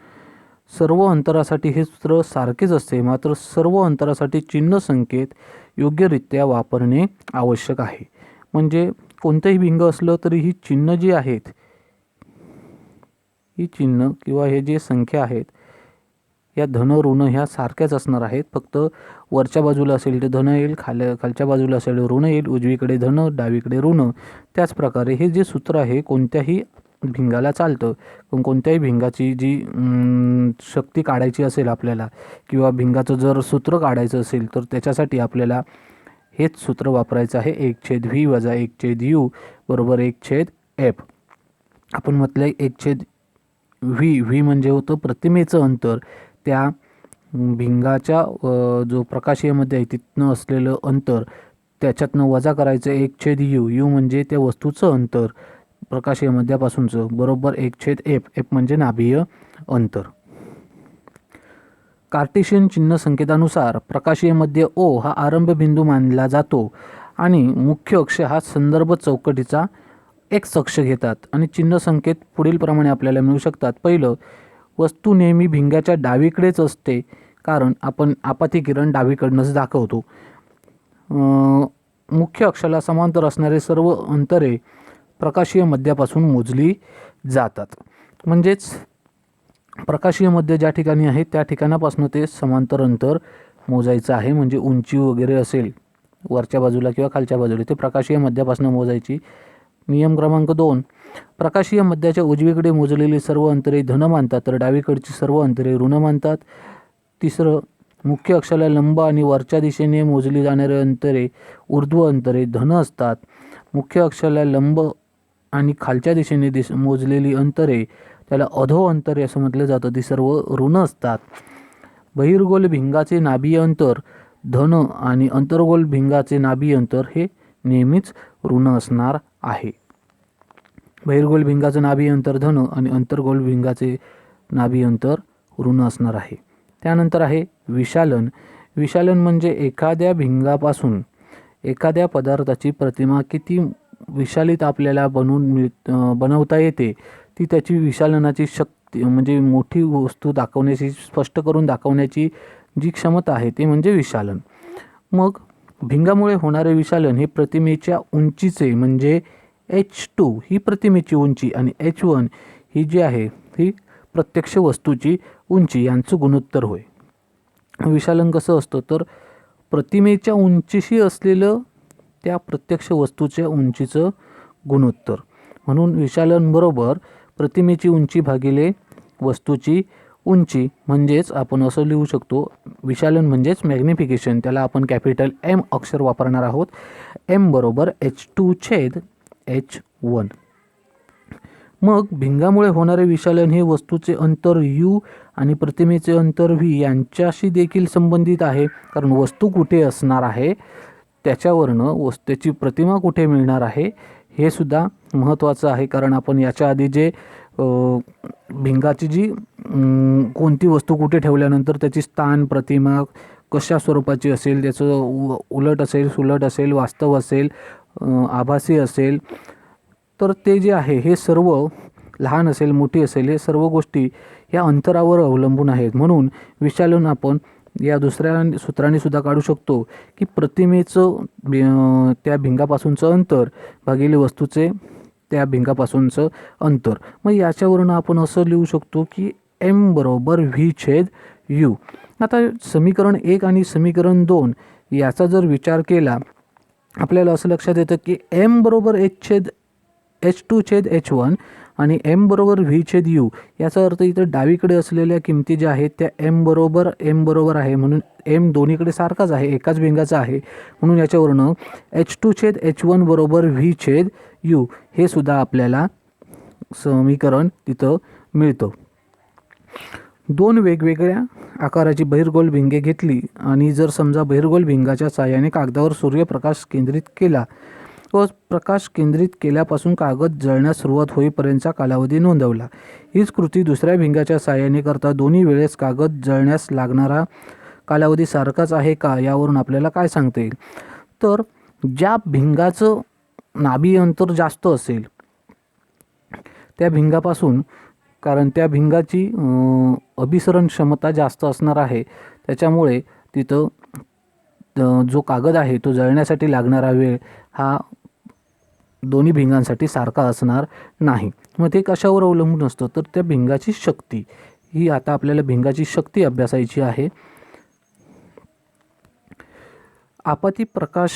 सर्व अंतरासाठी हे सूत्र सारखेच असते. मात्र सर्व अंतरासाठी चिन्ह संकेत योग्यरित्या वापरणे आवश्यक आहे. म्हणजे कोणतंही भिंग असलं तरी ही चिन्ह जी आहेत, ही चिन्ह किंवा हे जे संख्या आहेत या धन ऋण ह्या सारख्याच असणार आहेत, फक्त वरच्या बाजूला असेल तर धन येईल, खालच्या बाजूला असेल ऋण येईल, उजवीकडे धन डावीकडे ऋण. त्याचप्रकारे हे जे सूत्र आहे कोणत्याही भिंगाला चालतं. पण कोणत्याही भिंगाची जी शक्ती काढायची असेल आपल्याला किंवा भिंगाचं जर सूत्र काढायचं असेल तर त्याच्यासाठी आपल्याला हेच सूत्र वापरायचं आहे, 1/v वजा 1/u बरोबर 1/f. आपण म्हटलं 1/v म्हणजे होतं प्रतिमेचं अंतर, त्या भिंगाच्या जो प्रकाशीयमध्ये आहे तिथनं असलेलं अंतर, त्याच्यातनं वजा करायचं 1/u. u म्हणजे त्या वस्तूचं अंतर प्रकाशीय मध्यापासूनचं बरोबर 1/f. f म्हणजे नाभिय अंतर. कार्टेशियन चिन्ह संकेतानुसार प्रकाशीय मध्य O हा आरंभ बिंदू मानला जातो आणि मुख्य अक्ष हा संदर्भ चौकटीचा x अक्ष घेतात आणि चिन्ह संकेत पुढील प्रमाणे आपल्याला मिळू शकतात. पहिलं, वस्तू नेहमी भिंगाच्या डावीकडेच असते कारण आपण आपाती किरण डावीकडनंच दाखवतो. मुख्य अक्षाला समांतर असणारे सर्व अंतरे प्रकाशीय मध्यापासून मोजली जातात. म्हणजेच प्रकाशीय मध्य ज्या ठिकाणी आहे त्या ठिकाणापासून ते समांतर अंतर मोजायचं आहे. म्हणजे उंची वगैरे असेल वरच्या बाजूला किंवा खालच्या बाजूला ते प्रकाशीय मध्यापासून मोजायची. नियम क्रमांक 2, प्रकाशीय मध्याच्या उजवीकडे मोजलेली सर्व अंतरे धन मानतात तर डावीकडची सर्व अंतरे ऋण मानतात. तिसरं, मुख्य अक्षाला लंब आणि वरच्या दिशेने मोजली जाणारी अंतरे ऊर्ध्व अंतरे धन असतात. मुख्य अक्षाला लंब आणि खालच्या दिशेने मोजलेली अंतरे त्याला अधो अंतरे असं म्हटलं जातं, ती सर्व ऋण असतात. बहिर्गोल भिंगाचे नाभीय अंतर धन आणि अंतर्गोल भिंगाचे नाभीय अंतर हे नेहमीच ऋण असणार आहे. बहिर्गोल भिंगाचं नाभीय अंतर धन आणि अंतर्गोल भिंगाचे नाभीय अंतर ऋण असणार आहे. त्यानंतर आहे विशालन. विशालन म्हणजे एखाद्या भिंगापासून एखाद्या पदार्थाची प्रतिमा किती विशालित आपल्याला बनवता येते ती त्याची विशालनाची शक्ती म्हणजे मोठी वस्तू दाखवण्याची स्पष्ट करून दाखवण्याची जी क्षमता आहे ते म्हणजे विशालन. मग भिंगामुळे होणारे विशालन हे प्रतिमेच्या उंचीचे म्हणजे h2 ही प्रतिमेची उंची आणि h1 ही जी आहे ही प्रत्यक्ष वस्तूची उंची यांचं गुणोत्तर होय. विशालन कसं असतं तर प्रतिमेच्या उंचीशी असलेलं त्या प्रत्यक्ष वस्तूच्या उंचीचं गुणोत्तर. म्हणून विशालन बरोबर प्रतिमेची उंची भागिले वस्तूची उंची. म्हणजेच आपण असं लिहू शकतो, विशालन म्हणजेच मॅग्निफिकेशन, त्याला आपण कॅपिटल M अक्षर वापरणार आहोत. M बरोबर h2/h1. मग भिंगामुळे होणारे विशालन हे वस्तूचे अंतर u आणि प्रतिमेचे अंतर v यांच्याशी देखील संबंधित आहे. कारण वस्तू कुठे असणार आहे त्याच्यावरनं त्याची प्रतिमा कुठे मिळणार आहे हे सुद्धा महत्त्वाचं आहे. कारण आपण याच्या आधी जे भिंगाची जी कोणती वस्तू कुठे ठेवल्यानंतर त्याची स्थान प्रतिमा कशा स्वरूपाची असेल, त्याचं उलट असेल सुलट असेल वास्तव असेल आभासी असेल तर ते जे आहे हे सर्व लहान असेल मोठी असेल हे सर्व गोष्टी या अंतरावर अवलंबून आहेत. म्हणून विशालन आपण या दुसऱ्या सूत्राने सुद्धा काढू शकतो की प्रतिमेचं त्या भिंगापासूनचं अंतर भागिले वस्तूचे त्या भिंगापासूनचं अंतर. मग याच्यावरून आपण असं लिहू शकतो की M बरोबर v/u. आता समीकरण 1 आणि समीकरण 2 याचा जर विचार केला आपल्याला असं लक्षात येतं की M बरोबर h2/h1 आणि M बरोबर v/u. याचा अर्थ इथं डावीकडे असलेल्या किमती ज्या आहेत त्या M बरोबर आहे. म्हणून M दोन्हीकडे सारखाच आहे, एकाच भिंगाचा आहे. म्हणून याच्यावरनं h2/h1 बरोबर v/u हे सुद्धा आपल्याला समीकरण तिथं मिळतं. दोन वेगवेगळ्या आकाराची बहिर्गोल भिंगे घेतली आणि जर समजा बहिर्गोल भिंगाच्या साहाय्याने कागदावर सूर्यप्रकाश केंद्रित केला व प्रकाश केंद्रित केल्यापासून कागद जळण्यास सुरुवात होईपर्यंतचा कालावधी नोंदवला. हीच कृती दुसऱ्या भिंगाच्या साहाय्याने करता दोन्ही वेळेस कागद जळण्यास लागणारा कालावधी सारखाच आहे का यावरून आपल्याला काय सांगता येईल. तर ज्या भिंगाचं नाभी अंतर जास्त असेल त्या भिंगापासून, कारण त्या भिंगाची अभिसरण क्षमता जास्त असणार आहे त्याच्यामुळे तिथं जो कागद आहे तो जळण्यासाठी लागणारा वेळ हा दोन्ही भिंगांसाठी सारखा असणार नाही. मग ते कशावर अवलंबून असतं तर त्या भिंगाची शक्ती ही आता आपल्याला भिंगाची शक्ती अभ्यासायची आहे. आपत्ती प्रकाश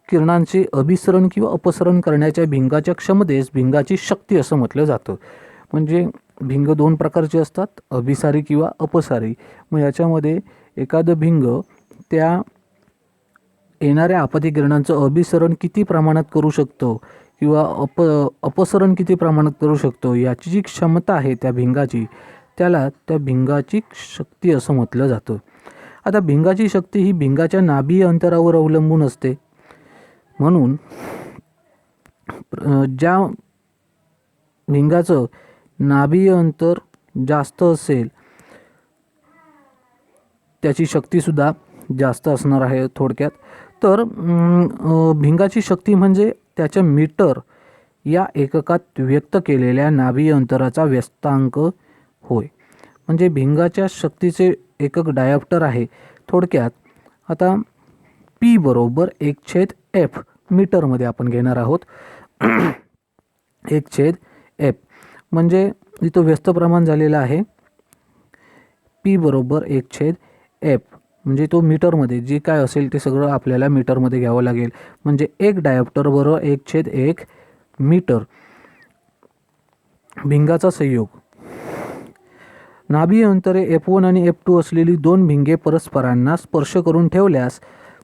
किरणांचे अभिसरण किंवा अपसरण करण्याच्या भिंगाच्या क्षमतेस भिंगाची शक्ती असं म्हटलं जातं. म्हणजे भिंग दोन प्रकारचे असतात, अभिसारी किंवा अपसारी. मग याच्यामध्ये एखादं भिंग त्या येणाऱ्या आपत्ती किरणांचं अभिसरण किती प्रमाणात करू शकतो किंवा अपसरण किती प्रमाणात करू शकतो याची जी क्षमता आहे त्या भिंगाची, त्याला त्या भिंगाची शक्ती असं म्हटलं जातं. आता भिंगाची शक्ती ही भिंगाच्या नाभीय अंतरावर अवलंबून असते. म्हणून ज्या भिंगाचं नाभीय अंतर जास्त असेल त्याची शक्तीसुद्धा जास्त असणार आहे थोडक्यात. तर भिंगाची शक्ती म्हणजे त्याच्या मीटर या एककात व्यक्त केलेल्या नाभीय अंतराचा व्यस्तांक होय. म्हणजे भिंगाच्या शक्तीचे एकक डायप्टर आहे. थोडक्यात आता P बरोबर 1/f मीटरमध्ये आपण घेणार आहोत. 1/f म्हणजे इथं व्यस्त प्रमाण झालेलं आहे. P बरोबर 1/f म्हणजे तो मीटरमध्ये जे काय असेल ते सगळं आपल्याला मीटरमध्ये घ्यावं लागेल. म्हणजे एक डायप्टर बरोबर 1/1 मीटर. भिंगाचा संयोग. नाभीय अंतरे F1 आणि F2 असलेली दोन भिंगे परस्परांना स्पर्श करून ठेवल्यास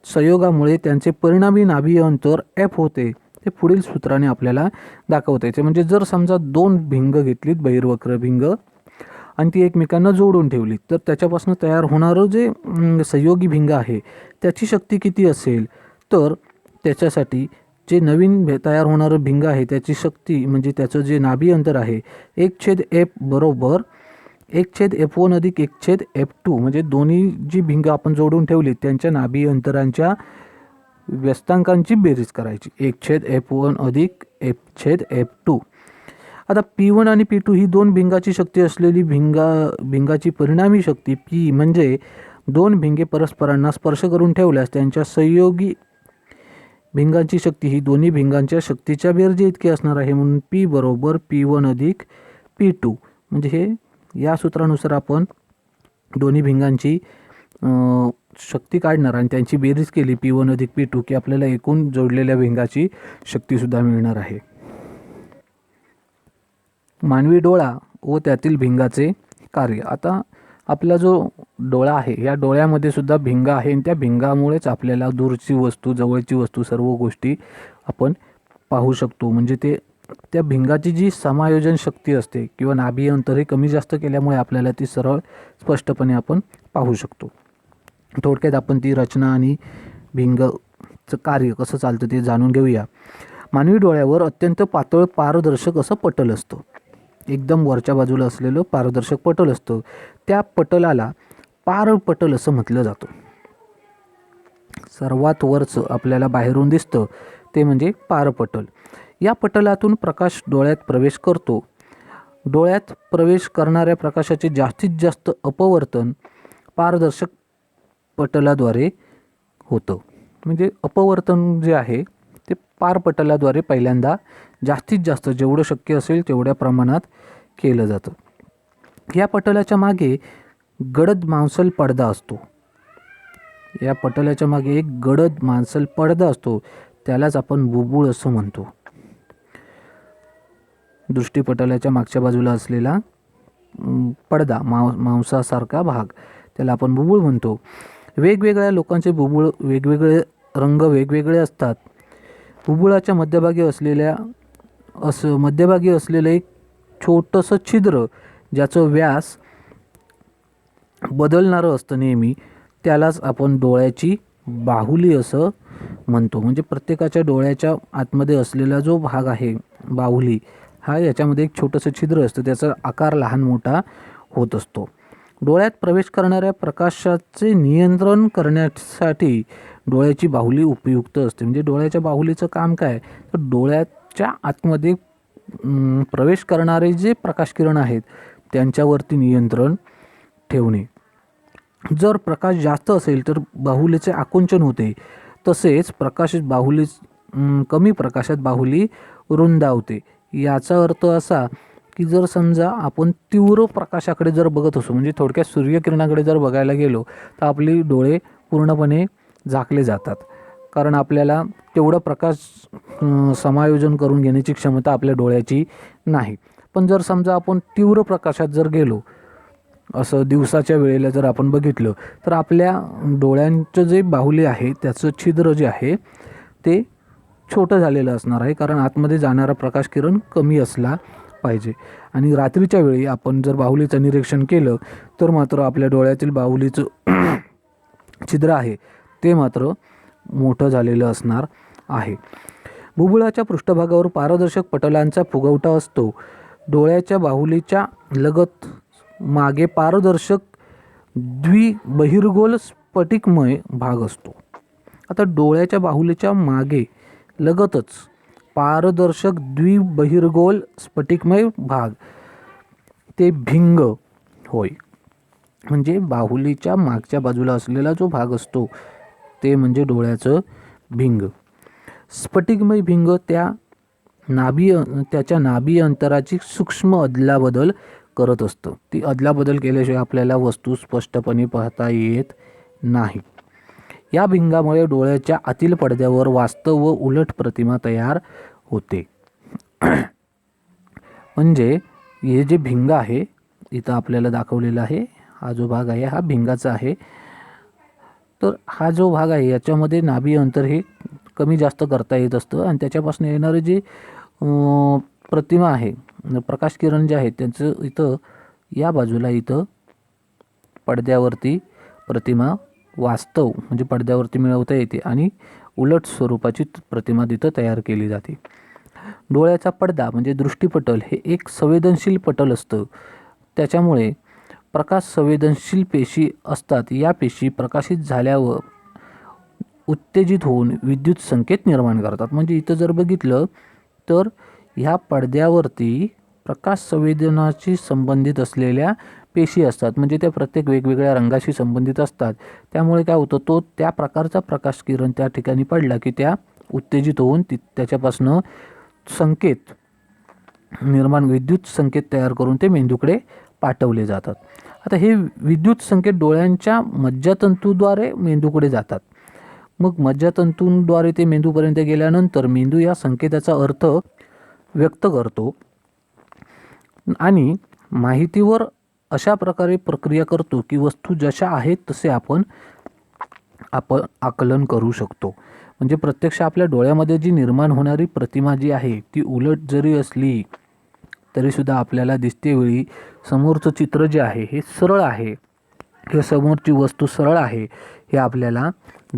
संयोगामुळे त्यांचे परिणामी नाभीय अंतर F होते. ते पुढील सूत्राने आपल्याला दाखवता येते. म्हणजे जर समजा दोन भिंग घेतलीत, बहिर्वक्र भिंग, आणि ती एकमेकांना जोडून ठेवली तर त्याच्यापासून तयार होणारं जे संयोगी भिंग आहे त्याची शक्ती किती असेल, तर त्याच्यासाठी जे नवीन तयार होणारं भिंग आहे त्याची शक्ती म्हणजे त्याचं जे नाभीय अंतर आहे 1/f बरोबर 1/f1 अधिक 1/f2 म्हणजे दोन्ही जी भिंग आपण जोडून ठेवली त्यांच्या नाभीय अंतरांच्या व्यस्तांकांची बेरीज करायची. 1/f1 अधिक 1/f2. आता P1 आणि P2 ही दोन भिंगाची शक्ती असलेली भिंगाची परिणामी शक्ती P म्हणजे दोन भिंगे परस्परांना स्पर्श करून ठेवल्यास त्यांच्या संयोगी भिंगांची शक्ती ही दोन्ही भिंगांच्या शक्तीच्या बेरजे इतकी असणार आहे. म्हणून P बरोबर P1 अधिक P2 म्हणजे हे या सूत्रानुसार आपण दोन्ही भिंगांची शक्ती काढणार आणि त्यांची बेरीज केली P1 अधिक P2 की आपल्याला एकूण जोडलेल्या भिंगाची शक्तीसुद्धा मिळणार आहे. मानवी डोळा व त्यातील भिंगाचे कार्य. आता आपला जो डोळा आहे या डोळ्यामध्ये सुद्धा भिंग आहे आणि त्या भिंगामुळेच आपल्याला दूरची वस्तू, जवळची वस्तू, सर्व गोष्टी आपण पाहू शकतो. म्हणजे ते त्या भिंगाची जी समायोजन शक्ती असते किंवा नाभीय अंतर हे कमी जास्त केल्यामुळे आपल्याला ती सरळ स्पष्टपणे आपण पाहू शकतो. थोडक्यात आपण ती रचना आणि भिंगचं कार्य कसं चालतं ते जाणून घेऊया. मानवी डोळ्यावर अत्यंत पातळ पारदर्शक असं पटल असतं. एकदम वरच्या बाजूला असलेलं पारदर्शक पटल असतं. त्या पटलाला पारपटल असं म्हटलं जातं. सर्वात वरचं आपल्याला बाहेरून दिसतं ते म्हणजे पारपटल. या पटलातून प्रकाश डोळ्यात प्रवेश करतो. डोळ्यात प्रवेश करणाऱ्या प्रकाशाचे जास्तीत जास्त अपवर्तन पारदर्शक पटलाद्वारे होतं. म्हणजे अपवर्तन जे आहे ते पारपटलाद्वारे पहिल्यांदा जास्तीत जास्त जेवढं शक्य असेल तेवढ्या प्रमाणात केलं जातं. या पटलाच्या मागे गडद मांसल पडदा असतो. या पटलाच्या मागे एक गडद मांसल पडदा असतो. त्यालाच आपण बुबुळ असं म्हणतो. दृष्टीपटलाच्या मागच्या बाजूला असलेला पडदा, मांसासारखा भाग, त्याला आपण बुबुळ म्हणतो. वेगवेगळ्या लोकांचे बुबुळ वेगवेगळे रंग वेगवेगळे असतात. बुबुळाच्या मध्यभागी असलेलं एक छोटंसं छिद्र ज्याचं व्यास बदलणारं असतं नेहमी, त्यालाच आपण डोळ्याची बाहुली असं म्हणतो. म्हणजे प्रत्येकाच्या डोळ्याच्या आतमध्ये असलेला जो भाग आहे बाहुली, हा याच्यामध्ये एक छोटंसं छिद्र असतं, त्याचा आकार लहान मोठा होत असतो. डोळ्यात प्रवेश करणाऱ्या प्रकाशाचे नियंत्रण करण्यासाठी डोळ्याची बाहुली उपयुक्त असते. म्हणजे डोळ्याच्या बाहुलीचं काम काय, तर डोळ्याच्या आतमध्ये प्रवेश करणारे जे प्रकाशकिरण आहेत त्यांच्यावरती नियंत्रण ठेवणे. जर प्रकाश जास्त असेल तर बाहुलीचे आकुंचन होते. तसेच कमी प्रकाशात बाहुली रुंदावते. याचा अर्थ असा की जर समजा आपण तीव्र प्रकाशाकडे जर बघत असू, म्हणजे थोडक्यात सूर्यकिरणाकडे जर बघायला गेलो तर आपली डोळे पूर्णपणे झाकले जातात, कारण आपल्याला तेवढं प्रकाश समायोजन करून घेण्याची क्षमता आपल्या डोळ्याची नाही. पण जर समजा आपण तीव्र प्रकाशात जर गेलो, असं दिवसाच्या वेळेला जर आपण बघितलं, तर आपल्या डोळ्यांचं जे बाहुली आहे त्याचं छिद्र जे आहे ते छोटं झालेलं असणार आहे, कारण आतमध्ये जाणारा प्रकाश किरण कमी असला पाहिजे. आणि रात्रीच्या वेळी आपण जर बाहुलीचं निरीक्षण केलं तर मात्र आपल्या डोळ्यातील बाहुलीचं छिद्र आहे ते मात्र मोठं झालेलं असणार आहे. बुबुळाच्या पृष्ठभागावर पारदर्शक पटलांचा फुगवटा असतो. डोळ्याच्या बाहुलीच्या लगत मागे पारदर्शक द्विबहिर्गोल स्फटिकमय भाग असतो. आता डोळ्याच्या बाहुलीच्या मागे लगतच पारदर्शक द्विबहिर्गोल स्फटिकमय भाग ते भिंग होय. म्हणजे बाहुलीच्या मागच्या बाजूला असलेला जो भाग असतो ते म्हणजे डोळ्याचं भिंग. स्फटिकमय भिंग त्याच्या नाभी अंतराची सूक्ष्म अदलाबदल करत असतं. ती अदलाबदल केल्याशिवाय आपल्याला वस्तू स्पष्टपणे पाहता येत नाही. या भिंगामुळे डोळ्याच्या आतील पडद्यावर वास्तव व उलट प्रतिमा तयार होते. म्हणजे हे जे भिंग आहे इथं आपल्याला दाखवलेला आहे, हा जो भाग आहे हा भिंगाचा आहे. तर हा जो भाग आहे याच्यामध्ये नाभी अंतर हे कमी जास्त करता येत असतं आणि त्याच्यापासून येणारे जे प्रतिमा आहे, प्रकाश किरण जे आहे त्यांचं इथं या बाजूला इथं पडद्यावरती प्रतिमा वास्तव म्हणजे पडद्यावरती मिळवता येते आणि उलट स्वरूपाची प्रतिमा तिथं तयार केली जाते. डोळ्याचा पडदा म्हणजे दृष्टीपटल हे एक संवेदनशील पटल असतं. त्याच्यामुळे प्रकाश संवेदनशील पेशी असतात. या पेशी प्रकाशित झाल्यावर उत्तेजित होऊन विद्युत संकेत निर्माण करतात. म्हणजे इथं जर बघितलं तर ह्या पडद्यावरती प्रकाश संवेदनाशी संबंधित असलेल्या पेशी असतात, म्हणजे त्या प्रत्येक वेगवेगळ्या रंगाशी संबंधित असतात. त्यामुळे काय होतं, तो त्या प्रकारचा प्रकाश किरण त्या ठिकाणी पडला की त्या उत्तेजित होऊन त्याच्यापासून संकेत निर्माण विद्युत संकेत तयार करून ते मेंदूकडे पाठवले जातात. आता हे विद्युत संकेत डोळ्यांच्या मज्जातंतूद्वारे मेंदूकडे जातात. मग मज्जातंतूंद्वारे ते मेंदूपर्यंत गेल्यानंतर मेंदू या संकेताचा अर्थ व्यक्त करतो आणि माहितीवर अशा प्रकारे प्रक्रिया करतो की वस्तू जशा आहेत तसे आपण आकलन करू शकतो. म्हणजे प्रत्यक्ष आपल्या डोळ्यामध्ये जी निर्माण होणारी प्रतिमा जी आहे ती उलट जरी असली तरीसुद्धा आपल्याला दिसते वेळी समोरचं चित्र जे आहे हे सरळ आहे किंवा समोरची वस्तू सरळ आहे हे आपल्याला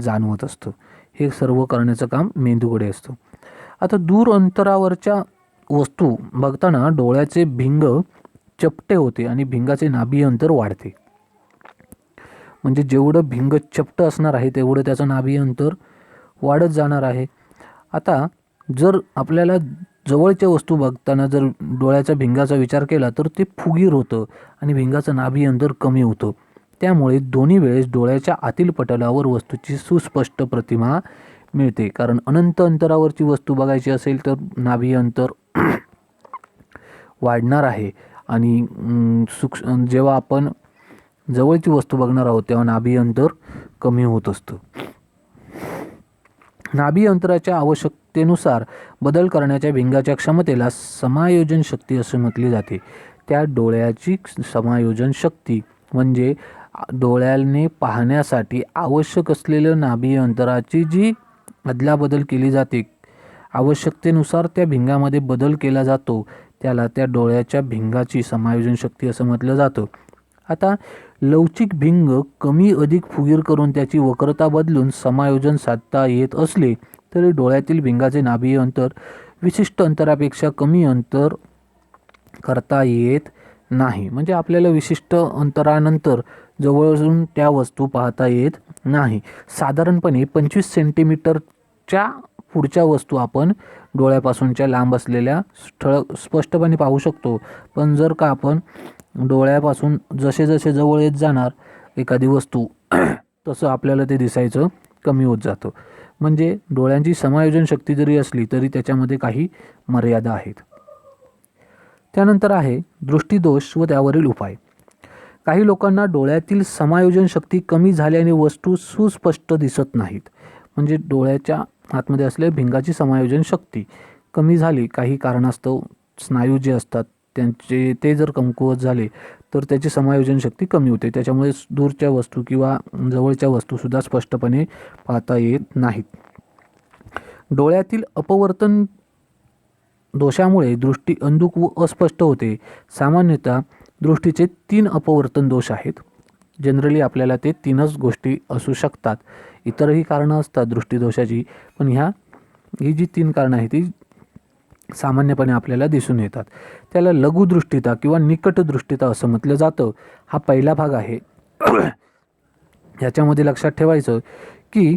जाणवत असतं. हे सर्व करण्याचं काम मेंदूकडे असतं. आता दूर अंतरावरच्या वस्तू बघताना डोळ्याचे भिंग चपटे होते आणि भिंगाचे नाभी अंतर वाढते. म्हणजे जेवढं भिंग चपट असणार आहे तेवढं त्याचं नाभी अंतर वाढत जाणार आहे. आता जर आपल्याला जवळच्या वस्तू बघताना जर डोळ्याच्या भिंगाचा विचार केला तर ते फुगीर होतं आणि भिंगाचं नाभी अंतर कमी होतं. त्यामुळे दोन्ही वेळेस डोळ्याच्या आतील पटलावर वस्तूची सुस्पष्ट प्रतिमा मिळते. कारण अनंत अंतरावरची वस्तू बघायची असेल तर नाभी अंतर वाढणार आहे आणि जेव्हा आपण जवळची वस्तू बघणार आहोत तेव्हा नाभी अंतर कमी होत असतं. नाभी अंतराच्या आवश्यकतेनुसार बदल करण्याच्या भिंगाच्या क्षमतेला समायोजन शक्ती असे म्हटले जाते. त्या डोळ्याची समायोजन शक्ती म्हणजे डोळ्याने पाहण्यासाठी आवश्यक असलेलं नाभी अंतराची जी अदलाबदल केली जाते, आवश्यकतेनुसार त्या भिंगामध्ये बदल केला जातो, त्याला त्या डोळ्याच्या भिंगाची समायोजन शक्ती असं म्हटलं जातं. आता लवचिक भिंग कमी अधिक फुगीर करून त्याची वक्रता बदलून समायोजन साधता येत असले तरी डोळ्यातील भिंगाचे नाभी अंतर विशिष्ट अंतरापेक्षा कमी अंतर करता येत नाही. म्हणजे आपल्याला विशिष्ट अंतरानंतर जवळून त्या वस्तू पाहता येत नाही. साधारणपणे 25 सेंटीमीटरच्या पुढच्या वस्तू आपण डोळ्यापासूनच्या लांब असलेल्या स्पष्टपणे पाहू शकतो. पण जर का आपण डोळ्यापासून जसे जसे जवळ येत जाणार एखादी वस्तू तसं आपल्याला ते दिसायचं कमी होत जातं. म्हणजे डोळ्यांची समायोजन शक्ती जरी असली तरी त्याच्यामध्ये काही मर्यादा आहेत. त्यानंतर आहे दृष्टीदोष व त्यावरील उपाय. काही लोकांना डोळ्यातील समायोजन शक्ती कमी झाल्याने वस्तू सुस्पष्ट दिसत नाहीत. म्हणजे डोळ्याच्या आतमध्ये असलेल्या भिंगाची समायोजन शक्ती कमी झाली, काही कारणास्तव स्नायू जे असतात ते जर कमकुवत झाले तर त्याची समायोजन शक्ती कमी होते. त्याच्यामुळे दूरच्या वस्तू किंवा जवळच्या वस्तूसुद्धा स्पष्टपणे पाहता येत नाहीत. डोळ्यातील अपवर्तन दोषामुळे दृष्टी अंधुक व अस्पष्ट होते. सामान्यतः दृष्टीचे 3 अपवर्तन दोष आहेत. जनरली आपल्याला ते 3च गोष्टी असू शकतात. इतरही कारणं असतात दृष्टीदोषाची, पण ही जी 3 कारणं आहेत ती सामान्यपणे आपल्याला दिसून येतात. त्याला लघुदृष्टिता किंवा निकटदृष्टिता असं म्हटलं जातं. हा पहिला भाग आहे. याच्यामध्ये लक्षात ठेवायचं की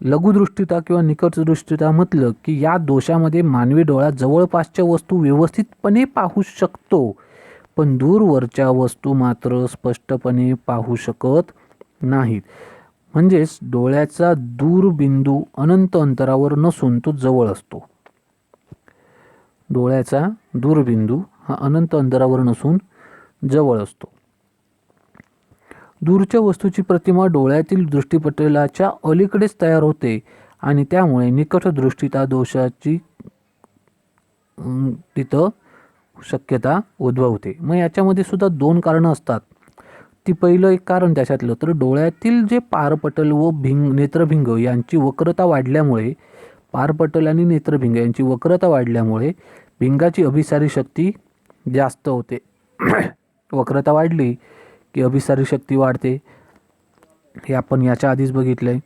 लघुदृष्टिता किंवा निकटदृष्टिता म्हटलं की या दोषामध्ये मानवी डोळा जवळपासच्या वस्तू व्यवस्थितपणे पाहू शकतो, पण दूरवरच्या वस्तू मात्र स्पष्टपणे पाहू शकत नाहीत. म्हणजेच डोळ्याचा दूरबिंदू अनंत अंतरावर नसून तो जवळ असतो. डोळ्याचा दूरबिंदू हा अनंत अंतरावर नसून जवळ असतो. दूरच्या वस्तूची प्रतिमा डोळ्यातील दृष्टिपटलाच्या अलीकडेच तयार होते आणि त्यामुळे निकटदृष्टिता दोषाची तिथं शक्यता उद्भवते. मग याच्यामध्ये सुद्धा 2 कारणं असतात. ती पहिलं एक कारण त्याच्यातलं तर डोळ्यातील जे पारपटल व नेत्रभिंग यांची वक्रता वाढल्यामुळे, पारपटल आणि नेत्रभिंग यांची वक्रता वाढल्यामुळे भिंगाची अभिसारी शक्ती जास्त होते. वक्रता वाढली की अभिसारी शक्ती वाढते, हे आपण याच्या आधीच बघितलं आहे.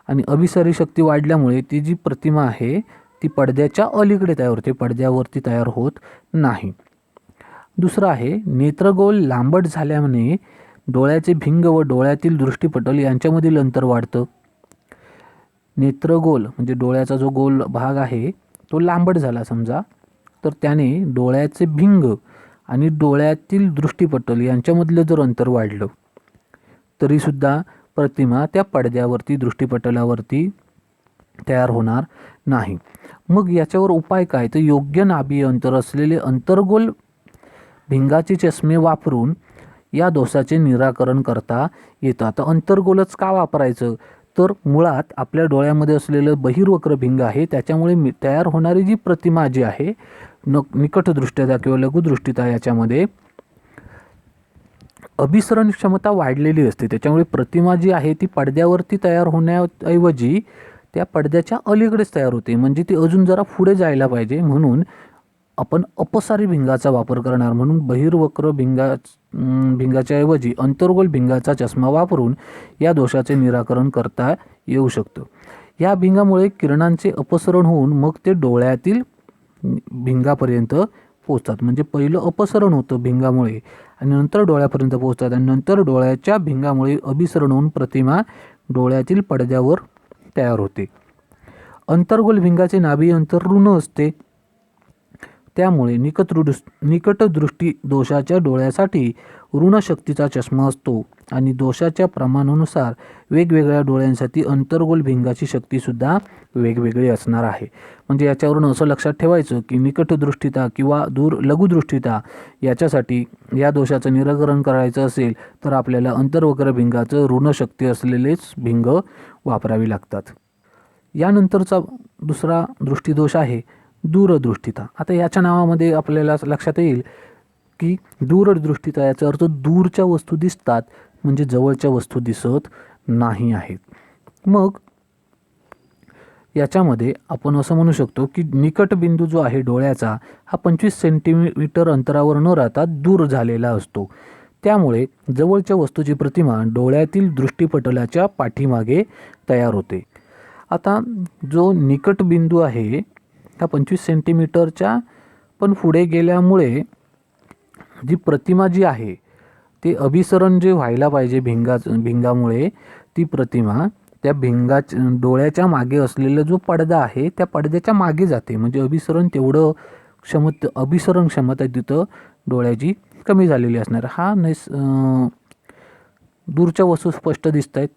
आणि अभिसारी शक्ती वाढल्यामुळे ती जी प्रतिमा आहे ती पडद्याच्या अलीकडे तयार होते, पडद्यावरती तयार होत नाही. दुसरं आहे नेत्रगोल लांबट झाल्याने डोळ्याचे भिंग व डोळ्यातील दृष्टिपटल यांच्यामधील अंतर वाढतं. नेत्रगोल म्हणजे डोळ्याचा जो गोल भाग आहे तो लांबट झाला समजा, तर त्याने डोळ्याचे भिंग आणि डोळ्यातील दृष्टिपटल यांच्यामधलं जर अंतर वाढलं तरीसुद्धा प्रतिमा त्या पडद्यावरती दृष्टिपटलावरती तयार होणार नाही. मग याच्यावर उपाय काय, तर योग्य नाभीय अंतर असलेले अंतर्गोल भिंगाचे चष्मे वापरून या दोषाचे निराकरण करता येतं. आता अंतर्गोलच का वापरायचं, तर मुळात आपल्या डोळ्यामध्ये असलेलं बहिर्वक्र भिंग आहे त्याच्यामुळे तयार होणारी जी प्रतिमा जी आहे निकटदृष्टिता किंवा लघुदृष्टिता याच्यामध्ये अभिसरण क्षमता वाढलेली असते. त्याच्यामुळे प्रतिमा जी आहे ती पडद्यावरती तयार होण्याऐवजी त्या पडद्याच्या अलीकडेच तयार होते. म्हणजे ती अजून जरा पुढे जायला पाहिजे, म्हणून आपण अपसारी भिंगाचा वापर करणार. म्हणून बहिर्वक्र भिंगाच्या ऐवजी अंतर्गोल भिंगाचा चष्मा वापरून या दोषाचे निराकरण करता येऊ शकतं. या भिंगामुळे किरणांचे अपसरण होऊन मग ते डोळ्यातील भिंगापर्यंत पोचतात. म्हणजे पहिलं अपसरण होतं भिंगामुळे आणि नंतर डोळ्यापर्यंत पोचतात आणि नंतर डोळ्याच्या भिंगामुळे अभिसरण होऊन प्रतिमा डोळ्यातील पडद्यावर तयार होते. अंतर्गोल भिंगाचे नाभीय अंतर ऋण असते, त्यामुळे निकटदृष्टी दोषाच्या डोळ्यासाठी ऋण शक्तीचा चष्मा असतो आणि दोषाच्या प्रमाणानुसार वेगवेगळ्या डोळ्यांसाठी अंतर्गोल भिंगाची शक्तीसुद्धा वेगवेगळी असणार आहे. म्हणजे याच्यावरून असं लक्षात ठेवायचं की निकटदृष्टिता किंवा लघुदृष्टिता याच्यासाठी या दोषाचं निराकरण करायचं असेल तर आपल्याला अंतर्वक्र भिंगाचं ऋण शक्ती असलेलेच भिंग वापरावी लागतात. यानंतरचा दुसरा दृष्टीदोष आहे दूरदृष्टिता. आता याच्या नावामध्ये आपल्याला लक्षात येईल की दूरदृष्टिता याचा अर्थ दूरच्या वस्तू दिसतात म्हणजे जवळच्या वस्तू दिसत नाही आहेत. मग याच्यामध्ये आपण असं म्हणू शकतो की निकट बिंदू जो आहे डोळ्याचा हा 25 सेंटीमीटर अंतरावर न राहता दूर झालेला असतो. त्यामुळे जवळच्या वस्तूची प्रतिमा डोळ्यातील दृष्टिपटलाच्या पाठीमागे तयार होते. आता जो निकट बिंदू आहे हा 25 सेंटीमीटरच्या पण पुढे गेल्यामुळे जी प्रतिमा जी आहे ते अभिसरण जे व्हायला पाहिजे भिंगामुळे ती प्रतिमा त्या डोळ्याच्या मागे असलेला जो पडदा आहे त्या पडद्याच्या मागे जाते. म्हणजे अभिसरण क्षमता तिथं डोळ्याची कमी झालेली असणार. दूरच्या वस्तू स्पष्ट दिसत आहेत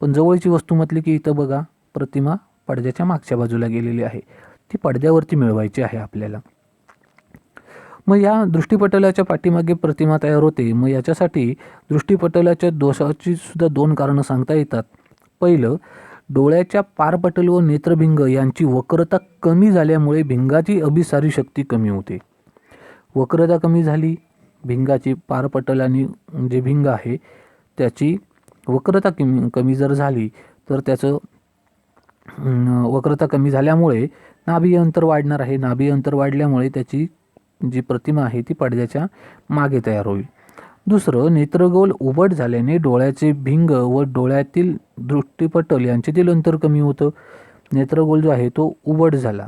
पण जवळची वस्तू म्हटली की इथं बघा प्रतिमा पडद्याच्या मागच्या बाजूला गेलेली आहे, ती पडद्यावरती मिळवायची आहे आपल्याला. मग या दृष्टिपटलाच्या पाठीमागे प्रतिमा तयार होते. मग याच्यासाठी दृष्टिपटलाच्या दोषाची सुद्धा 2 कारणं सांगता येतात. पहिलं, डोळ्याच्या पारपटल व नेत्रभिंग यांची वक्रता कमी झाल्यामुळे भिंगाची अभिसारी शक्ती कमी होते. वक्रता कमी झाली भिंगाची, पारपटल आणि जे भिंग आहे त्याची वक्रता कमी जर झाली तर त्याचं वक्रता कमी झाल्यामुळे नाभी अंतर वाढणार आहे. नाभी अंतर वाढल्यामुळे त्याची जी प्रतिमा आहे ती पडद्याच्या मागे तयार होईल. दुसरं, नेत्रगोल उबट झाल्याने डोळ्याचे भिंग व डोळ्यातील दृष्टिपटल यांच्यातील अंतर कमी होतं. नेत्रगोल जो आहे तो उबट झाला,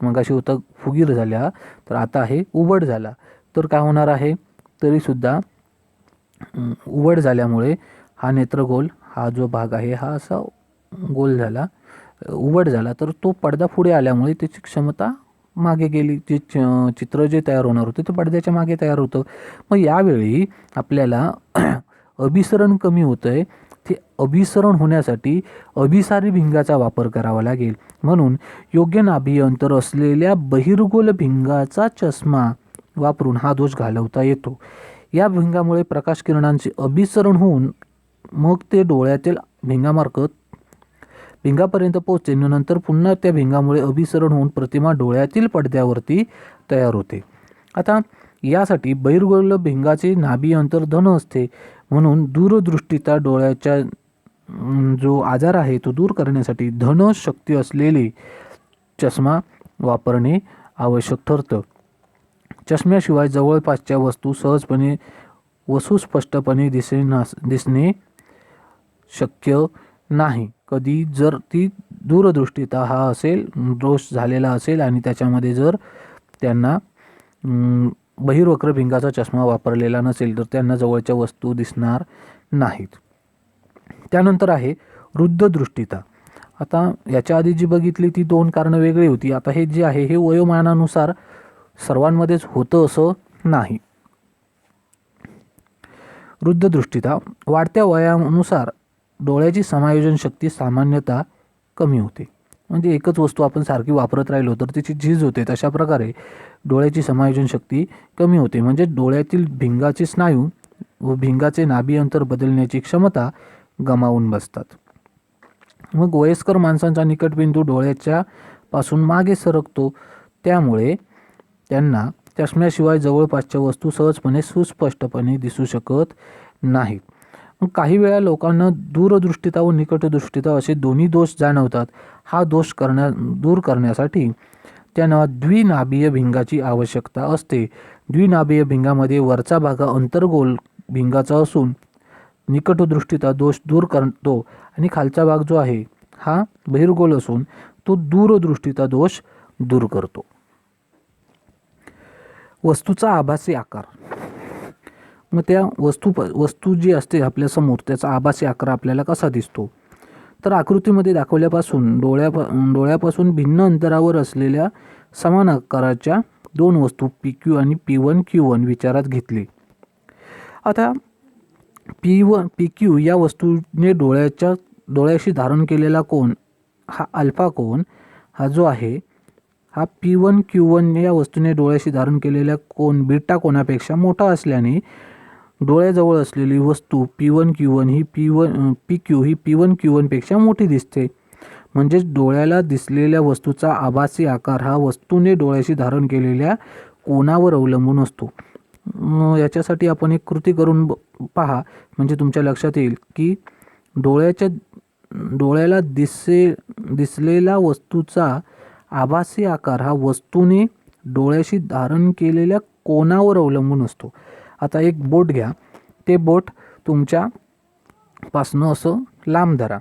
मग अशी होतं फुगीर झाल्या, तर आता आहे उबट झाला. तर काय होणार आहे, तरीसुद्धा उबट झाल्यामुळे हा नेत्रगोल हा जो भाग आहे हा असा गोल झाला, उबट झाला, तर तो पडदा पुढे आल्यामुळे त्याची क्षमता मागे गेली. जे चित्र जे तयार होणार होतं ते पडद्याच्या मागे तयार होतं. मग यावेळी आपल्याला अभिसरण कमी होतं आहे. ते अभिसरण होण्यासाठी अभिसारी भिंगाचा वापर करावा लागेल. म्हणून योग्य नाभी अंतर असलेल्या बहिर्गोल भिंगाचा चष्मा वापरून हा दोष घालवता येतो. या भिंगामुळे प्रकाश किरणांचे अभिसरण होऊन मग ते डोळ्यातील भिंगापर्यंत पोहोचते. नंतर पुन्हा त्या भिंगामुळे अभिसरण होऊन प्रतिमा डोळ्यातील पडद्यावरती तयार होते. आता यासाठी बहिर्गोल भिंगाचे नाभी अंतर धन असते. म्हणून दूरदृष्टिता डोळ्याच्या जो आजार आहे तो दूर करण्यासाठी धन शक्ती असलेले चष्मा वापरणे आवश्यक ठरतं. चष्म्याशिवाय जवळपासच्या वस्तू सहजपणे व सुस्पष्टपणे दिसणे शक्य नाही. कधी जर ती दूरदृष्टिता हा असेल, दोष झालेला असेल आणि त्याच्यामध्ये जर त्यांना बहिर्वक्र भिंगाचा चष्मा वापरलेला नसेल तर त्यांना जवळच्या वस्तू दिसणार नाहीत. त्यानंतर आहे वृद्धदृष्टिता. आता याच्या आधी जी बघितली ती 2 कारणं वेगळी होती. आता हे जे आहे हे वयोमानानुसार सर्वांमध्येच होतं असं नाही. वृद्धदृष्टिता, वाढत्या वयानुसार डोळ्याची समायोजन शक्ती सामान्यतः कमी होते. म्हणजे एकच वस्तू आपण सारखी वापरत राहिलो तर त्याची झीज होते. तशा प्रकारे डोळ्याची समायोजन शक्ती कमी होते. म्हणजे डोळ्यातील भिंगाचे स्नायू व भिंगाचे नाभी अंतर बदलण्याची क्षमता गमावून बसतात. मग वयस्कर माणसांचा निकटबिंदू डोळ्याच्या पासून मागे सरकतो. त्यामुळे त्यांना चष्म्याशिवाय जवळपासच्या वस्तू सहजपणे सुस्पष्टपणे दिसू शकत नाहीत. मग काही वेळा लोकांना दूरदृष्टिता व निकटदृष्टिता असे दोन्ही दोष जाणवतात. हा दोष दूर करण्यासाठी त्यांना द्विनाभीय भिंगाची आवश्यकता असते. द्विनाभीय भिंगामध्ये वरचा भाग अंतर्गोल भिंगाचा असून निकटदृष्टिता दोष दूर करतो आणि खालचा भाग जो आहे हा बहिर्गोल असून तो दूरदृष्टिता दोष दूर करतो. वस्तूचा आभासी आकार. मग त्या वस्तू जी असते आपल्यासमोर त्याचा आभासी आकार आपल्याला कसा दिसतो, तर आकृतीमध्ये दाखवल्यापासून डोळ्यापासून भिन्न अंतरावर असलेल्या समान आकाराच्या 2 वस्तू PQ आणि P1Q1 विचारात घेतली. आता PQ या वस्तूने डोळ्याशी धारण केलेला कोन हा अल्फा कोन हा जो आहे हा P1Q1 या वस्तूने डोळ्याशी धारण केलेल्या कोन बीटा कोनापेक्षा मोठा असल्याने डोळ्याजवळ असलेली वस्तू P1Q1 ही PQ ही P1Q1 पेक्षा मोठी दिसते. म्हणजेच डोळ्याला दिसलेल्या वस्तूचा आभासी आकार हा वस्तूने डोळ्याशी धारण केलेल्या कोनावर अवलंबून असतो. याच्यासाठी आपण एक कृती करून पहा, म्हणजे तुमच्या लक्षात येईल की डोळ्याला दिसलेला वस्तूचा आभासी आकार हा वस्तूने डोळ्याशी धारण केलेल्या कोनावर अवलंबून असतो. आता एक बोट घ्या, ते बोट तुमच्यापासनं असं लांब धरा.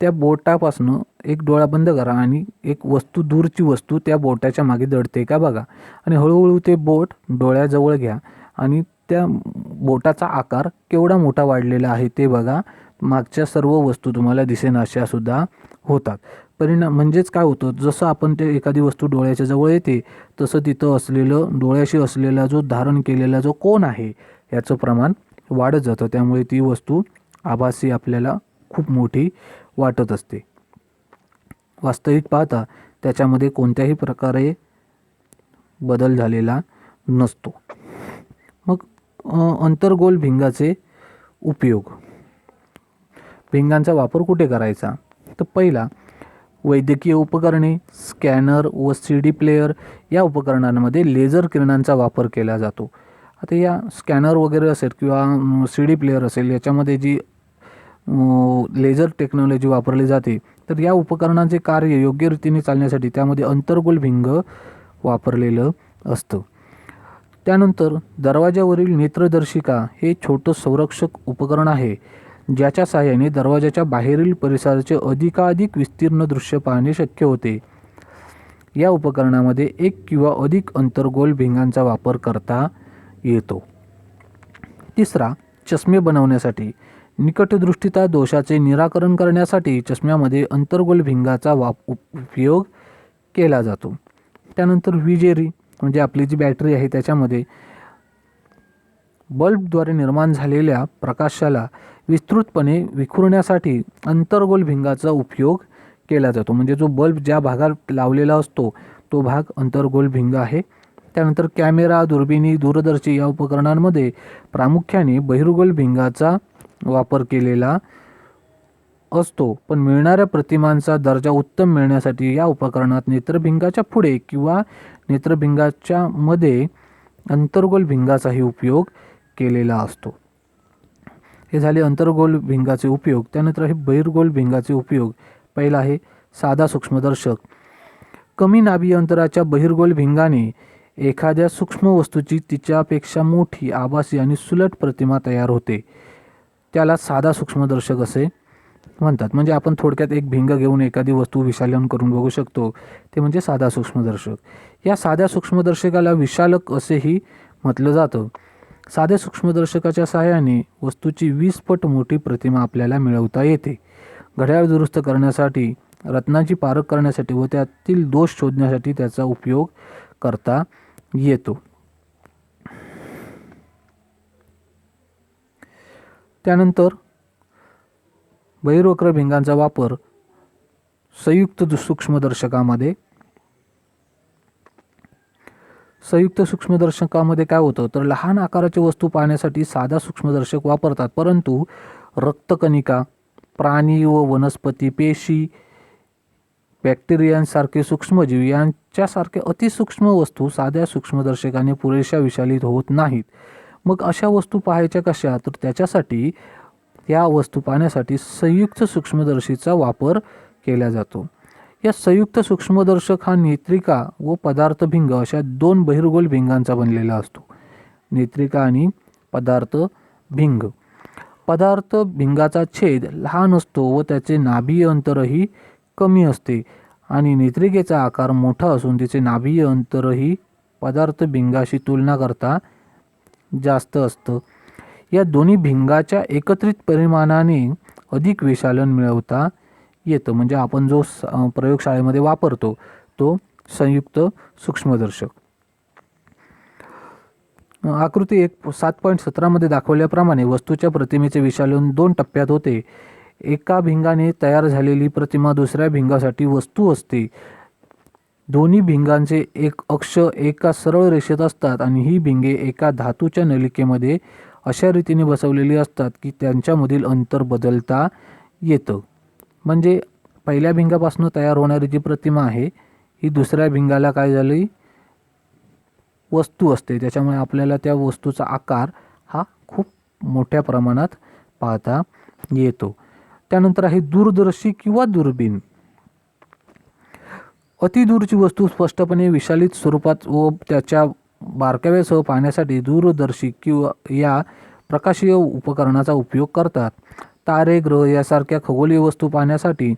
त्या बोटापासनं एक डोळा बंद करा आणि एक वस्तू, दूरची वस्तू त्या बोटाच्या मागे दडते का बघा. आणि हळूहळू ते बोट डोळ्याजवळ घ्या आणि त्या बोटाचा आकार केवढा मोठा वाढलेला आहे ते बघा. मागच्या सर्व वस्तू तुम्हाला दिसेनाशा सुद्धा होतात. परिणाम म्हणजेच काय होतं, जसं आपण ते एखादी वस्तू डोळ्याच्या जवळ येते तसं तिथं असलेलं डोळ्याशी असलेला जो धारण केलेला जो कोन आहे याचं प्रमाण वाढत जातं. त्यामुळे ती वस्तू आभासी आपल्याला खूप मोठी वाटत असते. वास्तविक पाहता त्याच्यामध्ये कोणत्याही प्रकारे बदल झालेला नसतो. मग अंतर्गोल भिंगाचे उपयोग. भिंगांचा वापर कुठे करायचा? तर पहिला, वैद्यकीय उपकरणे, स्कॅनर व CD प्लेयर या उपकरणांमध्ये लेझर किरणांचा वापर केला जातो. आता या स्कॅनर वगैरे असेल किंवा CD प्लेयर असेल, याच्यामध्ये जी लेझर टेक्नॉलॉजी वापरली जाते, तर या उपकरणांचे कार्य योग्य रीतीने चालण्यासाठी त्यामध्ये अंतर्गोल भिंग वापरलेलं असतं. त्यानंतर दरवाजावरील नेत्रदर्शिका हे छोटं संरक्षक उपकरण आहे, ज्याच्या सहाय्याने दरवाजाच्या बाहेरील परिसराचे अधिकाधिक विस्तीर्ण दृश्य पाहणे शक्य होते. या उपकरणामध्ये एक किंवा अधिक अंतर्गोल भिंगांचा वापर करता येतो. तिसरा, चष्मे बनवण्यासाठी. निकटदृष्टिता दोषाचे निराकरण करण्यासाठी चष्म्यामध्ये अंतर्गोल भिंगाचा उपयोग केला जातो. त्यानंतर विजेरी म्हणजे आपली जी बॅटरी आहे त्याच्यामध्ये बल्बद्वारे निर्माण झालेल्या प्रकाशाला विस्तृतपणे विखुरण्यासाठी अंतर्गोल भिंगाचा उपयोग केला जातो. म्हणजे जो बल्ब ज्या भागात लावलेला असतो तो भाग अंतर्गोल भिंग आहे. त्यानंतर कॅमेरा, दुर्बिणी, दूरदर्शी या उपकरणांमध्ये प्रामुख्याने बहिर्गोल भिंगाचा वापर केलेला असतो. पण मिळणाऱ्या प्रतिमांचा दर्जा उत्तम मिळण्यासाठी या उपकरणात नेत्रभिंगाच्या पुढे किंवा नेत्रभिंगाच्या मध्ये अंतर्गोल भिंगाचाही उपयोग केलेला असतो. हे झाले अंतर्गोल भिंगाचे उपयोग. त्यानंतर आहे बहिर्गोल भिंगाचे उपयोग. पहिला आहे साधा सूक्ष्मदर्शक. कमी नाभी अंतराच्या बहिर्गोल भिंगाने एखाद्या सूक्ष्म वस्तूची तिच्यापेक्षा मोठी, आभासी आणि सुलट प्रतिमा तयार होते. त्याला साधा सूक्ष्मदर्शक असे म्हणतात. म्हणजे आपण थोडक्यात एक भिंग घेऊन एखादी वस्तू विशालन करून बघू शकतो, ते म्हणजे साधा सूक्ष्मदर्शक. या साध्या सूक्ष्मदर्शकाला विशालक असेही म्हटलं जातं. साध्या सूक्ष्मदर्शकाच्या सहाय्याने वस्तूची 20 पट मोठी प्रतिमा आपल्याला मिळवता येते. घड्याळ दुरुस्त करण्यासाठी, रत्नांची पारख करण्यासाठी व त्यातील दोष शोधण्यासाठी त्याचा उपयोग करता येतो. त्यानंतर बहिर्वक्र भिंगांचा वापर संयुक्त सूक्ष्मदर्शकामध्ये. संयुक्त सूक्ष्मदर्शकामध्ये काय होतं तर लहान आकाराची वस्तू पाहण्यासाठी साधा सूक्ष्मदर्शक वापरतात, परंतु रक्तकणिका, प्राणी व वनस्पती, पेशी, बॅक्टेरियांसारखे सूक्ष्मजीव यांच्यासारखे अतिसूक्ष्म वस्तू साध्या सूक्ष्मदर्शकाने पुरेशा विशालित होत नाहीत. मग अशा वस्तू पाहायच्या कशा? तर त्याच्यासाठी या वस्तू पाहण्यासाठी संयुक्त सूक्ष्मदर्शीचा वापर केला जातो. या संयुक्त सूक्ष्मदर्शक हा नेत्रिका व पदार्थ भिंग अशा 2 बहिर्गोल भिंगांचा बनलेला असतो. नेत्रिका आणि पदार्थ भिंग. पदार्थ भिंगाचा छेद लहान असतो व त्याचे नाभीय अंतरही कमी असते आणि नेत्रिकेचा आकार मोठा असून तिचे नाभीय अंतरही पदार्थ भिंगाशी तुलना करता जास्त असतं. या दोन्ही भिंगाच्या एकत्रित परिमाणाने अधिक विशालन मिळवता येतं. म्हणजे आपण जो प्रयोगशाळेमध्ये वापरतो तो संयुक्त सूक्ष्मदर्शक. आकृती 7.17 मध्ये दाखवल्याप्रमाणे वस्तूच्या प्रतिमेचे विशालन 2 टप्प्यात होते. एका भिंगाने तयार झालेली प्रतिमा दुसऱ्या भिंगासाठी वस्तू असते. दोन्ही भिंगांचे एक अक्ष एका सरळ रेषेत असतात आणि ही भिंगे एका धातूच्या नलिकेमध्ये अशा रीतीने बसवलेली असतात की त्यांच्यामधील अंतर बदलता येतं. म्हणजे पहिल्या भिंगापासून तयार होणारी जी प्रतिमा आहे ही दुसऱ्या भिंगाला काय झाली वस्तू असते, त्याच्यामुळे आपल्याला त्या वस्तूचा आकार हा खूप मोठ्या प्रमाणात पाहता येतो. त्यानंतर आहे दूरदर्शी किंवा दुर्बीण. अतिदूरची वस्तू स्पष्टपणे विशालित स्वरूपात व त्याच्या बारकाव्यासह पाहण्यासाठी दूरदर्शी किंवा या प्रकाशीय उपकरणाचा उपयोग करतात. तारे, ग्रह यासारख्या खगोलीय वस्तू पाहण्यासाठी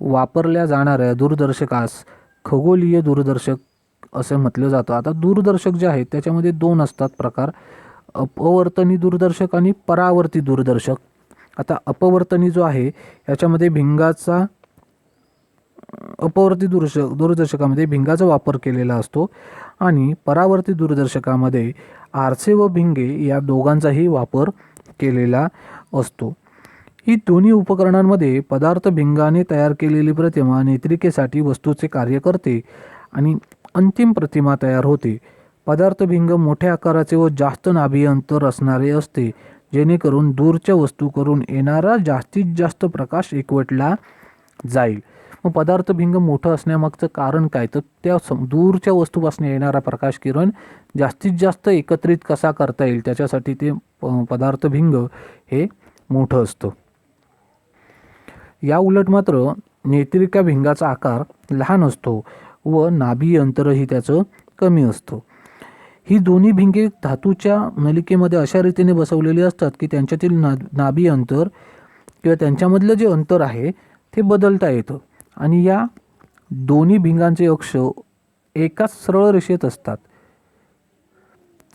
वापरल्या जाणाऱ्या दूरदर्शकास खगोलीय दूरदर्शक असे म्हटलं जातं. आता दूरदर्शक जे आहेत त्याच्यामध्ये 2 असतात प्रकार, अपवर्तनी दूरदर्शक आणि परावर्ती दूरदर्शक. आता अपवर्तनी जो आहे याच्यामध्ये भिंगाचा अपवर्ती दूरदर्शकामध्ये भिंगाचा वापर केलेला असतो आणि परावर्ती दूरदर्शकामध्ये आरसे व भिंगे या दोघांचाही वापर केलेला असतो. ही दोन्ही उपकरणांमध्ये पदार्थ भिंगाने तयार केलेली प्रतिमा नेत्रिकेसाठी वस्तूचे कार्य करते आणि अंतिम प्रतिमा तयार होते. पदार्थभिंग मोठ्या आकाराचे व जास्त नाभी अंतर असणारे असते, जेणेकरून दूरच्या वस्तूकडून येणारा जास्तीत जास्त प्रकाश एकवटला जाईल. मग पदार्थभिंग मोठं असण्यामागचं कारण काय, तर त्या दूरच्या वस्तूपासून येणारा प्रकाश किरण जास्तीत जास्त एकत्रित कसा करता येईल त्याच्यासाठी ते पदार्थभिंग हे मोठं असतं. या उलट मात्र नेत्रिका भिंगाचा आकार लहान असतो व नाभी अंतरही त्याचं कमी असतं. ही दोन्ही भिंगे धातूच्या नलिकेमध्ये अशा रीतीने बसवलेली असतात की त्यांच्यातील नाभी अंतर किंवा त्यांच्यामधलं जे अंतर आहे ते बदलता येतं आणि या दोन्ही भिंगांचे अक्ष एकाच सरळ रेषेत असतात.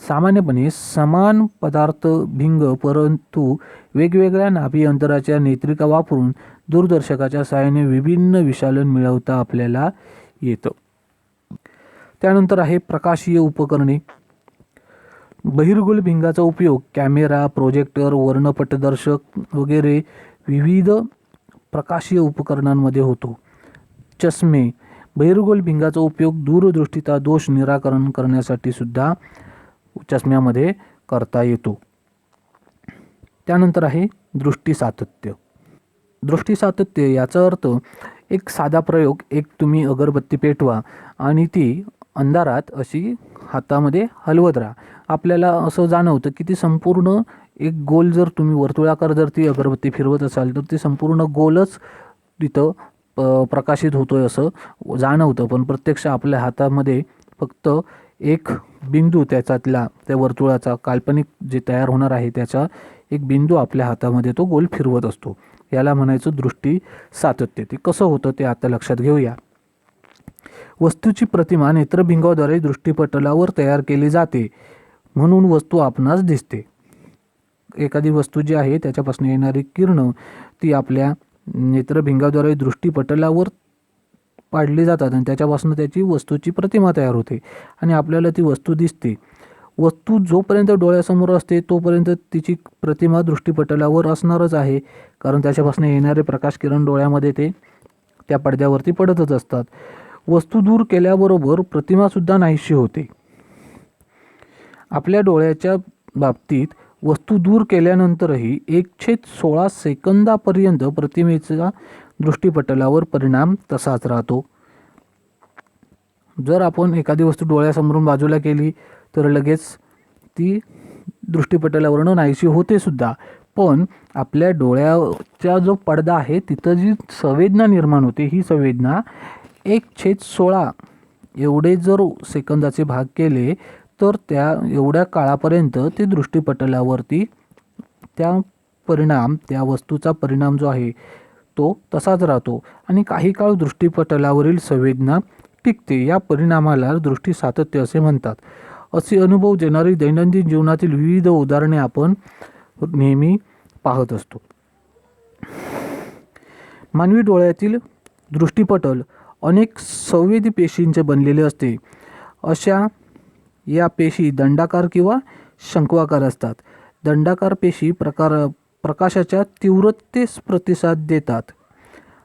सामान्यपणे समान पदार्थ भिंग परंतु वेगवेगळ्या नाभी अंतराच्या नेत्रिका वापरून दूरदर्शकाच्या सहाय्याने विभिन्न विशालन मिळवता आपल्याला येतं. त्यानंतर आहे प्रकाशीय उपकरणे. बहिर्गोल भिंगाचा उपयोग कॅमेरा, प्रोजेक्टर, वर्णपटदर्शक वगैरे विविध प्रकाशीय उपकरणांमध्ये होतो. चष्मे. बहिर्गोल भिंगाचा उपयोग दूरदृष्टीचा दोष निराकरण करण्यासाठी सुद्धा चष्म्यामध्ये करता येतो. त्यानंतर आहे दृष्टी सातत्य. दृष्टी सातत्य याचा अर्थ एक साधा प्रयोग, एक तुम्ही अगरबत्ती पेटवा आणि ती अंधारात अशी हातामध्ये हलवत राहा. आपल्याला असं जाणवतं की ती संपूर्ण एक गोल, जर तुम्ही वर्तुळाकार जर ती अगरबत्ती फिरवत असाल तर ती संपूर्ण गोलच तिथं प्रकाशित होतोय असं जाणवतं, पण प्रत्यक्ष आपल्या हातामध्ये फक्त एक बिंदू त्याच्यातला त्या वर्तुळाचा काल्पनिक जे तयार होणार आहे त्याचा एक बिंदू आपल्या हातामध्ये तो गोल फिरवत असतो. याला म्हणायचं दृष्टी सातत्य. ते कसं होतं ते आता लक्षात घेऊया. वस्तूची प्रतिमा नेत्रभिंगाद्वारे दृष्टीपटलावर तयार केली जाते म्हणून वस्तू आपणास दिसते. एखादी वस्तू जी आहे त्याच्यापासून येणारी किरणं ती आपल्या नेत्रभिंगाद्वारे दृष्टीपटलावर पाडली जातात आणि त्याच्यापासून त्याची वस्तूची प्रतिमा तयार होते आणि आपल्याला ती वस्तू दिसते. वस्तू जोपर्यंत डोळ्यासमोर असते तोपर्यंत तिची प्रतिमा दृष्टीपटलावर असणारच आहे, कारण त्याच्यापासून येणारे प्रकाश किरण डोळ्यामध्ये ते त्या पडद्यावरती पडतच असतात. वस्तू दूर केल्याबरोबर प्रतिमासुद्धा नाहीशी होते. आपल्या डोळ्याच्या बाबतीत वस्तू दूर केल्यानंतरही 1/16 सेकंदापर्यंत प्रतिमेचा दृष्टीपटलावर परिणाम तसाच राहतो. जर आपण एखादी वस्तू डोळ्यासमोरून बाजूला केली तर लगेच ती दृष्टीपटलावरनं नाहीशी होते सुद्धा, पण आपल्या डोळ्याचा जो पडदा आहे तिथं जी संवेदना निर्माण होते ही संवेदना 1/16 एवढे जर सेकंदाचे भाग केले तर त्या एवढ्या काळापर्यंत ते दृष्टीपटलावरती त्या वस्तूचा परिणाम जो आहे तो तसाच राहतो आणि काही काळ दृष्टीपटलावरील संवेदना टिकते. या परिणामाला दृष्टी सातत्य असे म्हणतात. असे अनुभव देणारी दैनंदिन जीवनातील विविध उदाहरणे आपण नेहमी पाहत असतो. मानवी डोळ्यातील दृष्टीपटल अनेक संवेदी पेशींचे बनलेले असते. अशा या पेशी दंडाकार किंवा शंक्वाकार असतात. दंडाकार पेशी प्रकाशाच्या तीव्रतेस प्रतिसाद देतात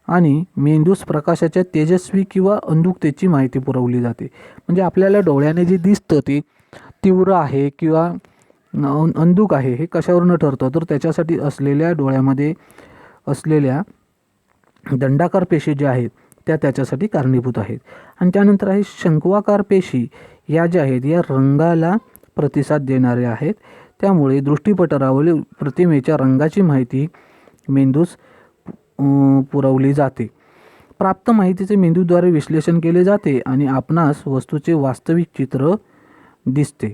आणि मेंदूस प्रकाशाच्या तेजस्वी किंवा अंधुकतेची माहिती पुरवली जाते. म्हणजे आपल्याला डोळ्याने जे दिसतं ते तीव्र आहे किंवा अंधुक आहे हे कशावरून ठरतं, तर त्याच्यासाठी असलेल्या डोळ्यामध्ये असलेल्या दंडाकार पेशी ज्या आहेत त्या त्याच्यासाठी कारणीभूत आहेत. आणि त्यानंतर आहे शंक्वाकार पेशी. या ज्या आहेत या रंगाला प्रतिसाद देणाऱ्या आहेत, त्यामुळे दृष्टीपटलावरील प्रतिमेच्या रंगाची माहिती मेंदूस पुरवली जाते. प्राप्त माहितीचे मेंदूद्वारे विश्लेषण केले जाते आणि आपणास वस्तूचे वास्तविक चित्र दिसते.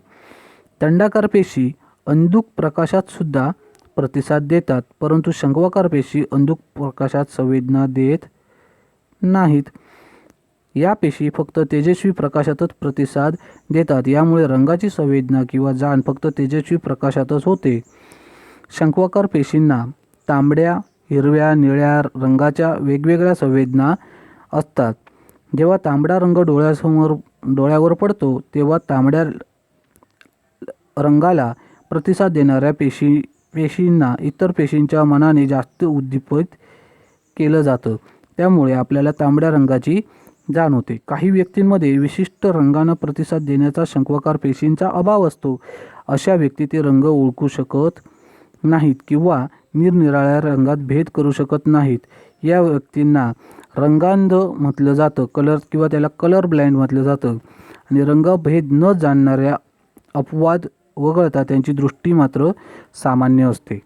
दंडाकार पेशी अंधुक प्रकाशात सुद्धा प्रतिसाद देतात, परंतु शंक्वाकार पेशी अंधुक प्रकाशात संवेदना देत नाहीत. या पेशी फक्त तेजस्वी प्रकाशातच प्रतिसाद देतात. यामुळे रंगाची संवेदना किंवा जाण फक्त तेजस्वी प्रकाशातच होते. शंक्वाकार पेशींना तांबड्या, हिरव्या, निळ्या रंगाच्या वेगवेगळ्या संवेदना असतात. जेव्हा तांबडा रंग डोळ्यावर पडतो तेव्हा तांबड्या रंगाला प्रतिसाद देणाऱ्या पेशींना इतर पेशींच्या मनाने जास्त उद्दीपित केलं जातं. त्यामुळे आपल्याला तांबड्या रंगाची जाणवते. काही व्यक्तींमध्ये विशिष्ट रंगांना प्रतिसाद देण्याचा शंक्वाकार पेशींचा अभाव असतो. अशा व्यक्ती ते रंग ओळखू शकत नाहीत किंवा निरनिराळ्या रंगात भेद करू शकत नाहीत. या व्यक्तींना रंगांध म्हटलं जातं, किंवा त्याला कलर ब्लाइंड म्हटलं जातं. आणि रंगभेद न जाणणाऱ्या अपवाद वगळता त्यांची दृष्टी मात्र सामान्य असते.